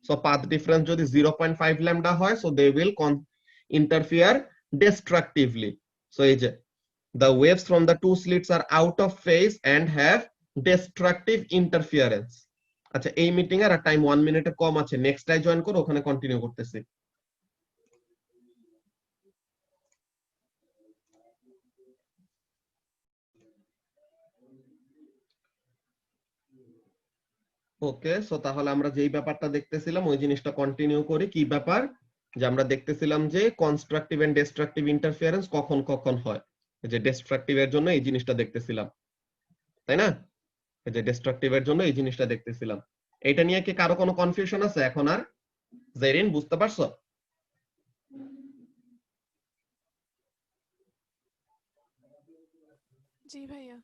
সো পাথ ডিফারেন্স যদি 0.5 ল্যামডা হয়, so they will interfere destructively. So এই যে the waves from the two slits are out of phase and have destructive interference. আচ্ছা, এই মিটিং এর টাইম 1 মিনিটের কম আছে, নেক্সট টাই জয়েন করো, ওখানে কন্টিনিউ করতেছি। ওকে, সো তাহলে আমরা যেই ব্যাপারটা দেখতেছিলাম ওই জিনিসটা কন্টিনিউ করি। কি ব্যাপার? যে আমরা দেখতেছিলাম যে কনস্ট্রাকটিভ এন্ড ডিস্ট্রাকটিভ ইন্টারফিয়ারেন্স কখন কখন হয়। এই যে ডিস্ট্রাকটিভ এর জন্য এই জিনিসটা দেখতেছিলাম, তাই না? এই যে ডিস্ট্রাকটিভ এর জন্য এই জিনিসটা দেখতেছিলাম। এটা নিয়ে কি কারো কোনো কনফিউশন আছে এখন? আর জেরিন বুঝতে পারছো? জি ভাইয়া।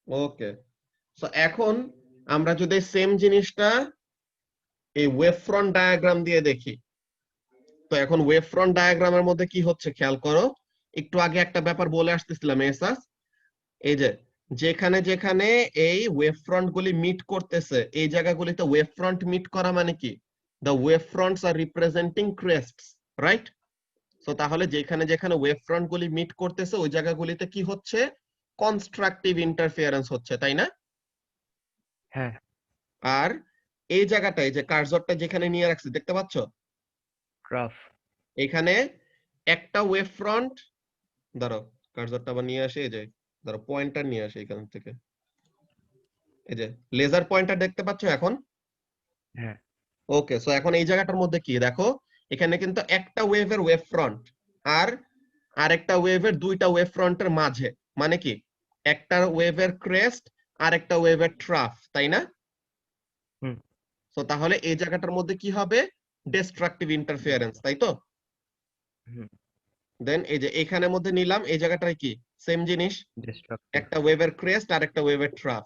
ওকে, সো এখন আমরা যদি সেম জিনিসটা এই ওয়েভ ফ্রন্ট ডায়াগ্রাম দিয়ে দেখি, তো এখন ওয়েভ ফ্রন্ট ডায়াগ্রামের মধ্যে কি হচ্ছে খেয়াল করো। একটু আগে একটা ব্যাপার বলে আসতেছিলাম এসাস, এই যে যেখানে যেখানে এই ওয়েভ ফ্রন্ট গুলি মিট করতেছে, এই জায়গাগুলিতে ওয়েভ ফ্রন্ট মিট করা মানে কি? The wave fronts R representing ক্রেস্টস, right? So তাহলে যেখানে যেখানে ওয়েভ ফ্রন্ট গুলি মিট করতেছে ওই জায়গাগুলিতে কি হচ্ছে? কনস্ট্রাকটিভ ইন্টারফিয়ারেন্স হচ্ছে, তাই না? হ্যাঁ। আর এই জায়গাটায় যে কার্সরটা যেখানে নিয়ে রাখছি দেখতে পাচ্ছ, গ্রাফ। এখানে একটা ওয়েভ ফ্রন্ট, ধরো কার্সরটা আবার নিয়ে আসে, এই যে ধরো পয়েন্টার নিয়ে আসে এখান থেকে, এই যে লেজার পয়েন্টার দেখতে পাচ্ছ এখন? হ্যাঁ। ওকে, সো এখন এই জায়গাটার মধ্যে কি দেখো, এখানে কিন্তু একটা ওয়েভের ওয়েভ ফ্রন্ট আর আরেকটা ওয়েভের দুইটা ওয়েভ ফ্রন্টের মাঝে, মানে কি একটা ওয়েভের ক্রেস্ট আর একটা ওয়েভের ট্রাফ, তাই না? হুম। সো তাহলে এই জায়গাটার মধ্যে কি হবে? ডিস্ট্রাকটিভ ইন্টারফিয়ারেন্স, তাই তো? হুম। দেন এই যে এখানের মধ্যে নিলাম, এই জায়গাটায় কি সেম জিনিস, ডিস্ট্রাকটিভ। একটা ওয়েভের ক্রেস্ট আর একটা ওয়েভের ট্রাফ।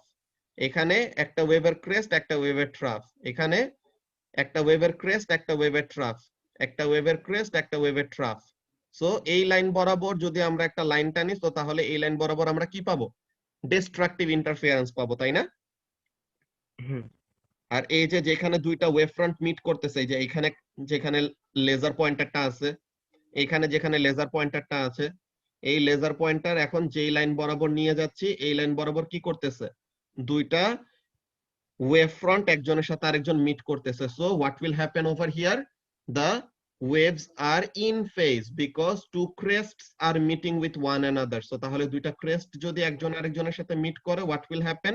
এখানে একটা ওয়েভের ক্রেস্ট একটা ওয়েভের ট্রাফ, এখানে একটা ওয়েভের ক্রেস্ট একটা ওয়েভের ট্রাফ, একটা ওয়েভের ক্রেস্ট একটা ওয়েভের ট্রাফ। সো এই লাইন বরাবর যদি আমরা একটা লাইন টানি, তো তাহলে এই লাইন বরাবর আমরা কি পাবো? ডিস্ট্রাকটিভ ইন্টারফিয়ারেন্স পাবো, তাই না? হুম। আর এই যে যেখানে দুইটা ওয়েভ ফ্রন্ট মিট করতেছে, এই যে এখানে যেখানে লেজার পয়েন্টারটা আছে, এখানে যেখানে লেজার পয়েন্টারটা আছে, এই লেজার পয়েন্টার এখন যেই লাইন বরাবর নিয়ে যাচ্ছি এই লাইন বরাবর কি করতেছে? দুইটা ওয়েভ ফ্রন্ট একজনের সাথে আরেকজন মিট করতেছে। So what will happen over here? The waves are in phase because two crests are meeting with one another. So তাহলে দুইটা ক্রেস্ট যদি একজন আরেকজনের সাথে মিট করে, what will happen?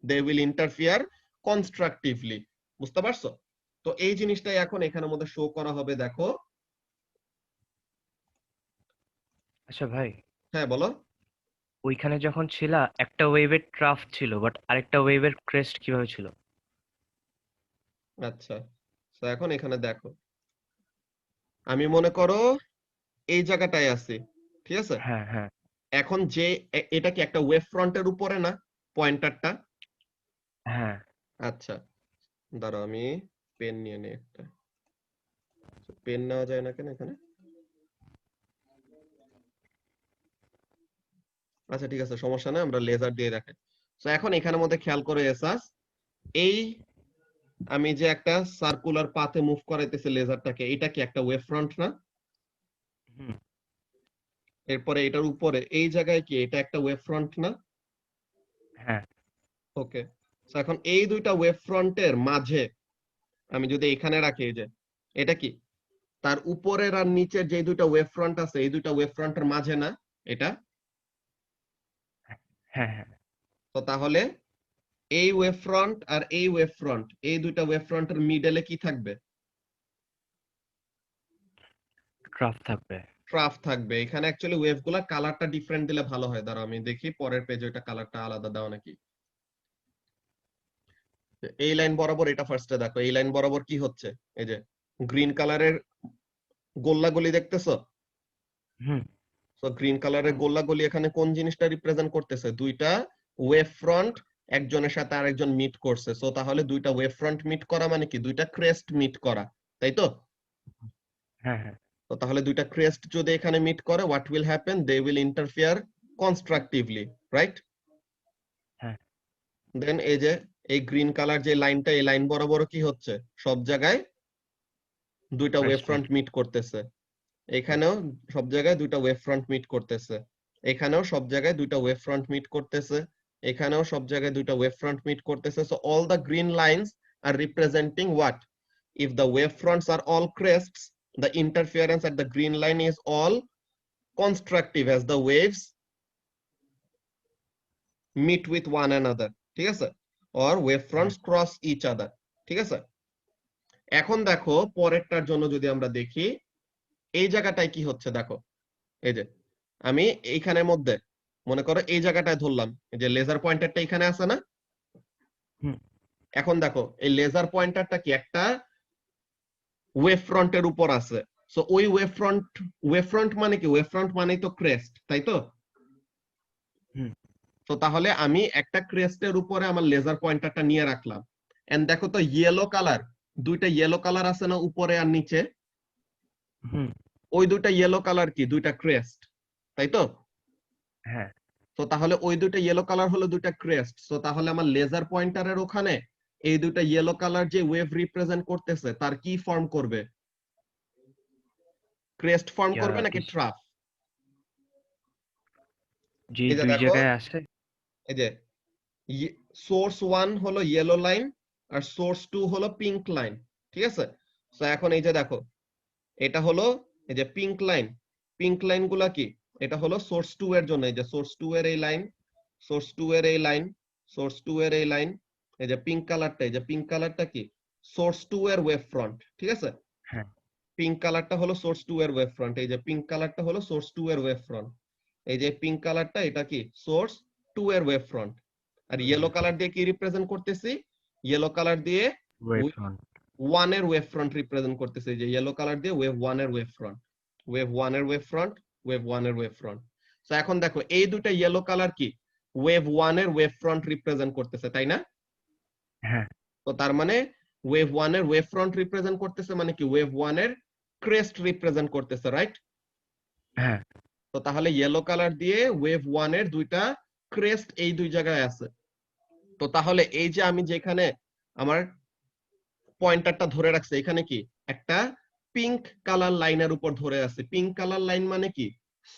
They will interfere constructively. বুঝতে পারছো? তো এই জিনিসটাই এখন এখানের মধ্যে শো করা হবে, দেখো। আচ্ছা ভাই, হ্যাঁ বলো। ওইখানে যখন ছিলা একটা ওয়েভের ট্রাফ ছিল, বাট আরেকটা ওয়েভের ক্রেস্ট কিভাবে ছিল? আচ্ছা, তো এখন এখানে দেখো, আমি মনে করো এই জায়গাটায় আছি, ঠিক আছে? হ্যাঁ হ্যাঁ। এখন যে এটা কি একটা ওয়েভ ফ্রন্টের উপরে না পয়েন্টারটা? হ্যাঁ। আচ্ছা, দাঁড়াও আমি পেন নিয়ে নিই একটা। পেন নেওয়া যায় না কেন এখানে? আচ্ছা ঠিক আছে, সমস্যা নেই, আমরা লেজার দিয়ে রাখি। তো এখন এখানের মধ্যে খেয়াল করে এসাস, এই আমি যে একটা সার্কুলার পাথে মুভ করাইতেছি লেজারটাকে, এটা কি একটা ওয়েভ ফ্রন্ট না? হুম। এরপরে এটার উপরে এই জায়গায় কি এটা একটা ওয়েভ ফ্রন্ট না? হ্যাঁ। ওকে, তো এখন এই দুইটা ওয়েভ ফ্রন্টের মাঝে আমি যদি এখানে রাখি, এই যে এটা কি তার উপরের আর নিচের যে দুইটা ওয়েভ ফ্রন্ট আছে এই দুইটা ওয়েভ ফ্রন্টের মাঝে না এটা? হ্যাঁ হ্যাঁ। তো তাহলে এই ওয়েভ ফ্রন্ট আর এই ওয়েভ ফ্রন্ট, এই দুইটা ওয়েভ ফ্রন্টের মিডলে কি থাকবে? ট্রাফ থাকবে। ট্রাফ থাকবে। এখানে অ্যাকচুয়ালি ওয়েভগুলা কালারটা ডিফারেন্ট দিলে ভালো হয়, দাঁড়াও আমি দেখি পরের পেজে ওটা কালারটা আলাদা দাও নাকি। এই লাইন বরাবর এটা ফার্স্টে দেখো, এই লাইন বরাবর কি হচ্ছে? এই যে গ্রিন কালারের গোল্লাগুলি দেখতেছো? হুম। সো গ্রিন কালারের গোল্লাগুলি এখানে কোন জিনিসটা রিপ্রেজেন্ট করতেছে? দুইটা ওয়েভ ফ্রন্ট একজনের সাথে আরেকজন মিট করছে। সো তাহলে দুইটা ওয়েভ ফ্রন্ট মিট করা মানে কি? দুইটা ক্রেস্ট মিট করা, তাই তো? হ্যাঁ হ্যাঁ তো তাহলে দুইটা ক্রেস্ট যদি এখানে মিট করে, what will happen? They will interfere constructively, right? হ্যাঁ দেন এই যে এই গ্রিন কালার যে লাইনটা, এই লাইন বরাবর কি হচ্ছে? সব জায়গায় দুইটা ওয়েভ Crest ফ্রন্ট মিট করতেছে। এখানেও সব জায়গায় দুইটা ওয়েভ ফ্রন্ট মিট করতেছে। এখানেও সব জায়গায় দুইটা ওয়েভ ফ্রন্ট মিট করতেছে। এখানেও সব জায়গায় দুইটা ওয়েভ ফ্রন্ট মিট করতেছে। So all the green lines R representing what? If the wave fronts are all crests, the interference at the green line is all constructive as the waves meet with one another, ঠিক আছে? Or wave fronts cross each other, ঠিক আছে? এখন দেখো পরেরটার জন্য যদি আমরা দেখি, এই জায়গাটায় কি হচ্ছে দেখো। এই যে আমি এইখানের মধ্যে মনে করো এই জায়গাটায় ধরলাম, এই যে লেজার পয়েন্টারটা এখানে আছে না? হুম। এখন দেখো এই লেজার পয়েন্টারটা কি একটা ওয়েভ ফ্রন্টের উপর আছে। সো ওই ওয়েভ ফ্রন্ট মানে কি? ওয়েভ ফ্রন্ট মানেই তো ক্রেস্ট, তাই তো? হুম। তো তাহলে আমি একটা ক্রেস্টের উপরে আমার লেজার পয়েন্টারটা নিয়ে রাখলাম। এন্ড দেখো তো ইয়েলো কালার, দুইটা ইয়েলো কালার আছে না উপরে আর নিচে? হুম ওই দুইটা ইয়েলো কালার কি? দুইটা ক্রেস্ট, তাই তো? হ্যাঁ তো তাহলে ওই দুইটা ইয়েলো কালার হলো দুইটা ক্রেস্ট। সো তাহলে আমার লেজার পয়েন্টারের ওখানে এই দুইটা ইয়েলো কালার যে ওয়েভ রিপ্রেজেন্ট করতেছে তার কি ফর্ম করবে? ক্রেস্ট ফর্ম করবে নাকি ট্রাফ? যে এই যে দুই দেখো, জায়গায় আছে এই যে সোর্স 1 হলো ইয়েলো লাইন আর সোর্স 2 হলো পিঙ্ক লাইন, ঠিক আছে? সো এখন এই যে দেখো, এটা হলো এই যে পিঙ্ক লাইন। পিঙ্ক লাইন গুলা কি? এটা হলো সোর্স 2 এর জন্য। এই যে সোর্স 2 এর এই লাইন, সোর্স 2 এর এই লাইন, সোর্স 2 এর এই লাইন। এই যে পিঙ্ক কালারটা, এই যে পিঙ্ক কালারটা কি? সোর্স 2 এর ওয়েভ ফ্রন্ট, ঠিক আছে? হ্যাঁ পিঙ্ক কালারটা হলো সোর্স 2 এর ওয়েভ ফ্রন্ট। এই যে পিঙ্ক কালারটা হলো সোর্স 2 এর ওয়েভ ফ্রন্ট। এই যে পিঙ্ক কালারটা এটা কি? সোর্স 2 এর ওয়েভ ফ্রন্ট। আর ইয়েলো কালার দিয়ে কি রিপ্রেজেন্ট করতেছি? ইয়েলো কালার দিয়ে ওয়েভ ফ্রন্ট 1 এর ওয়েভ ফ্রন্ট রিপ্রেজেন্ট করতেছি। যে ইয়েলো কালার দিয়ে ওয়েভ 1 এর ওয়েভ ফ্রন্ট, ওয়েভ 1 এর ওয়েভ ফ্রন্ট, ওয়েভ 1 এর ওয়েভ ফ্রন্ট। সো এখন দেখো এই দুটো ইয়েলো কালার কি? ওয়েভ 1 এর ওয়েভ ফ্রন্ট রিপ্রেজেন্ট করতেছে, তাই না? হ্যাঁ তো তার মানে ওয়েভ 1 এর ওয়েভ ফ্রন্ট রিপ্রেজেন্ট করতেছে মানে কি? ওয়েভ 1 এর ক্রেস্ট রিপ্রেজেন্ট করতেছে, রাইট? হ্যাঁ তো তাহলে ইয়েলো কালার দিয়ে ওয়েভ 1 এর দুইটা ক্রেস্ট এই দুই জায়গায় আছে। তো তাহলে এই যে আমি যেখানে আমার পয়েন্টারটা ধরে রাখছি, এখানে কি একটা পিঙ্ক কালার লাইনের উপর ধরে আছে। পিঙ্ক কালার লাইন মানে কি?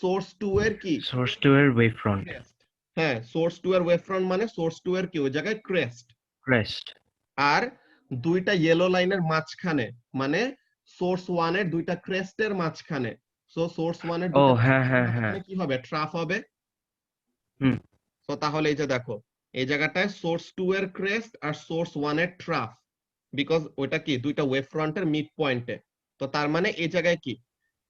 সোর্স 2 এর কি? সোর্স 2 এর ওয়েভ ফ্রন্ট ক্রেস্ট। হ্যাঁ, সোর্স 2 এর ওয়েভ ফ্রন্ট মানে সোর্স 2 এর কি? ওই জায়গায় ক্রেস্ট। ক্রেস্ট আর দুইটা ইয়েলো লাইনের মাঝখানে মানে সোর্স 1 এর দুইটা ক্রেস্টের মাঝখানে। সো সোর্স 1 এর ও দুইটা হ্যাঁ ক্রেস্টের হ্যাঁ হ্যাঁ মাঝখানে কি হবে? ট্রাফ হবে। হুম তো তাহলে এই যে দেখো এই জায়গাটায় সোর্স 2 এর ক্রেস্ট আর সোর্স 1 এর ট্রাফ, বিকজ ওটা কি? দুইটা ওয়েভ ফ্রন্টের মিড পয়েন্টে। তো তার মানে এই জায়গায় কি?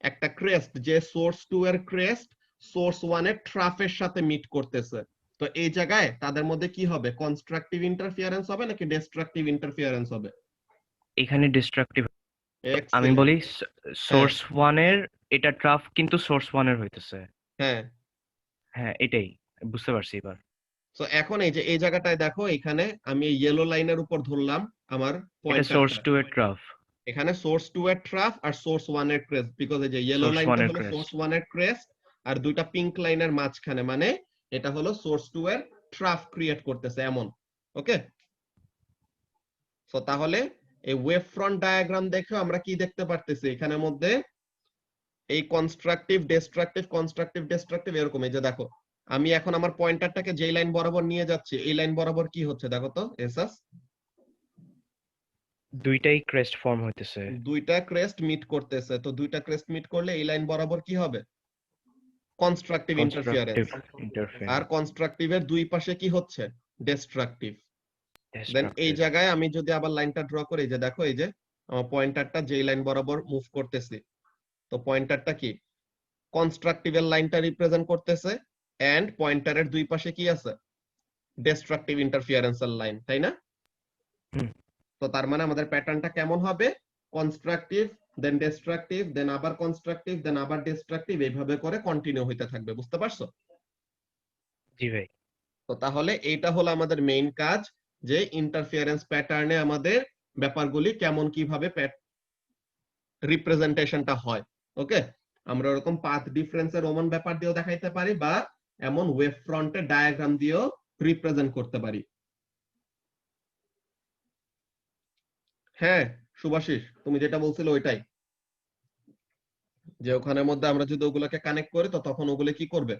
একটা ক্রেস্ট যে সোর্স 2 এর ক্রেস্ট সোর্স 1 এর ট্রাফের সাথে মিট করতেছে। তো এই জায়গায় তাদের মধ্যে কি হবে? কনস্ট্রাকটিভ ইন্টারফিয়ারেন্স হবে নাকি ডিস্ট্রাকটিভ ইন্টারফিয়ারেন্স হবে? এখানে ডিস্ট্রাকটিভ আমি Excellent. বলি সোর্স 1 এর এটা ট্রাফ কিন্তু সোর্স 1 এর হইতেছে হ্যাঁ। হ্যাঁ এটাই বুঝতে পারছি এবার তো এখন এই যে এই জায়গাটায় দেখো, এখানে আমি ইয়েলো লাইনের উপর ধরলাম আমার এটা সোর্স পয়েন্টারটা। 2 এর ট্রাফ এখানে সোর্স 2 এর ট্রাফ আর সোর্স 1 এর ক্রেস্ট, বিকজ এই যে ইয়েলো Source লাইনটা 1 এর হলো crest. সোর্স 1 এর ক্রেস্ট আর দুইটা পিঙ্ক লাইনের মাঝখানে মানে এটা হলো সোর্স 2 এর ট্রাফ ক্রিয়েট করতেছে এমন। ওকে, সো তাহলে এই ওয়েভ ফ্রন্ট ডায়াগ্রাম দেখে আমরা কি দেখতে পারতেছি? এখানের মধ্যে এই কনস্ট্রাকটিভ ডিস্ট্রাকটিভ কনস্ট্রাকটিভ ডিস্ট্রাকটিভ এরকম। এই যে দেখো আমি এখন আমার পয়েন্টারটাকে যেই লাইন বরাবর নিয়ে যাচ্ছি, এই লাইন বরাবর কি হচ্ছে দেখো তো এসাস? দুইটাই ক্রেস্ট ফর্ম হইতেছে দুইটা ক্রেস্ট মিট করতেছে। তো দুইটা ক্রেস্ট মিট করলে এই লাইন বরাবর কি হবে? Constructive interference. কনস্ট্রাকটিভ ইন্টারফেয়ারেন্স আর কনস্ট্রাকটিভের দুই পাশে কি হচ্ছে? ডিস্ট্রাকটিভ। দেন এই জায়গায় আমি যদি আবার লাইনটা ড্র করি, এই যে দেখো এই যে আমার পয়েন্টারটা যেই লাইন বরাবর মুভ করতেছি, তো পয়েন্টারটা কি? কনস্ট্রাকটিভের লাইনটা রিপ্রেজেন্ট করতেছে এন্ড পয়েন্টারের দুই পাশে কি আছে? ডিস্ট্রাকটিভ ইন্টারফিয়ারেন্সের লাইন, তাই না? হুম। তো তার মানে আমাদের প্যাটার্নটা কেমন হবে? কনস্ট্রাকটিভ, দেন ডিস্ট্রাকটিভ, দেন আবার কনস্ট্রাকটিভ, দেন আবার ডিস্ট্রাকটিভ, এইভাবে করে কন্টিনিউ হইতে থাকবে। বুঝতে পারছো? জি ভাই। তো তাহলে এইটা হলো আমাদের মেইন কাজ, যে ইন্টারফিয়ারেন্স প্যাটার্নে আমাদের ব্যাপারগুলি কেমন কিভাবে রিপ্রেজেন্টেশনটা হয়। ওকে, আমরা ওরকম পাথ ডিফারেন্সের ওমন ব্যাপার দিয়েও দেখাইতে পারি, বা এমন ওয়েভ ফ্রন্টের ডায়াগ্রাম দিয়েও রিপ্রেজেন্ট করতে পারি। হ্যাঁ সুভাষিস, তুমি যেটা বলছিলে ওইটাই, যে ওখানের মধ্যে আমরা যদি ওগুলোকে কানেক্ট করি তো তখন ওগুলো কি করবে,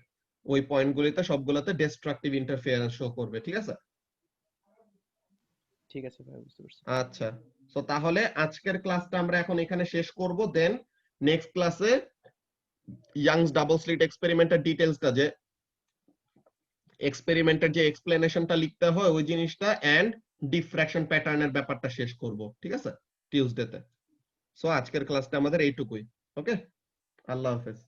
ওই পয়েন্টগুলিতে সবগুলোতে ডিস্ট্রাকটিভ ইন্টারফিয়ারেন্স শো করবে। ঠিক আছে? ঠিক আছে ভাই, বুঝতে পারছি। আচ্ছা, তো তাহলে আজকের ক্লাসটা আমরা এখন এখানে শেষ করব। দেন নেক্সট ক্লাসে ইয়াংস ডাবল স্লিট এক্সপেরিমেন্টের ডিটেইলসটা, যে এক্সপেরিমেন্টের যে এক্সপ্লেনেশনটা লিখতে হয় ওই জিনিসটা, এন্ড ডিফ্র্যাকশন প্যাটার্নের ব্যাপারটা শেষ করব। ঠিক আছে, টিউসডেতে। সো আজকের ক্লাসটা আমাদের এইটুকুই। ওকে, আল্লাহ হাফেজ।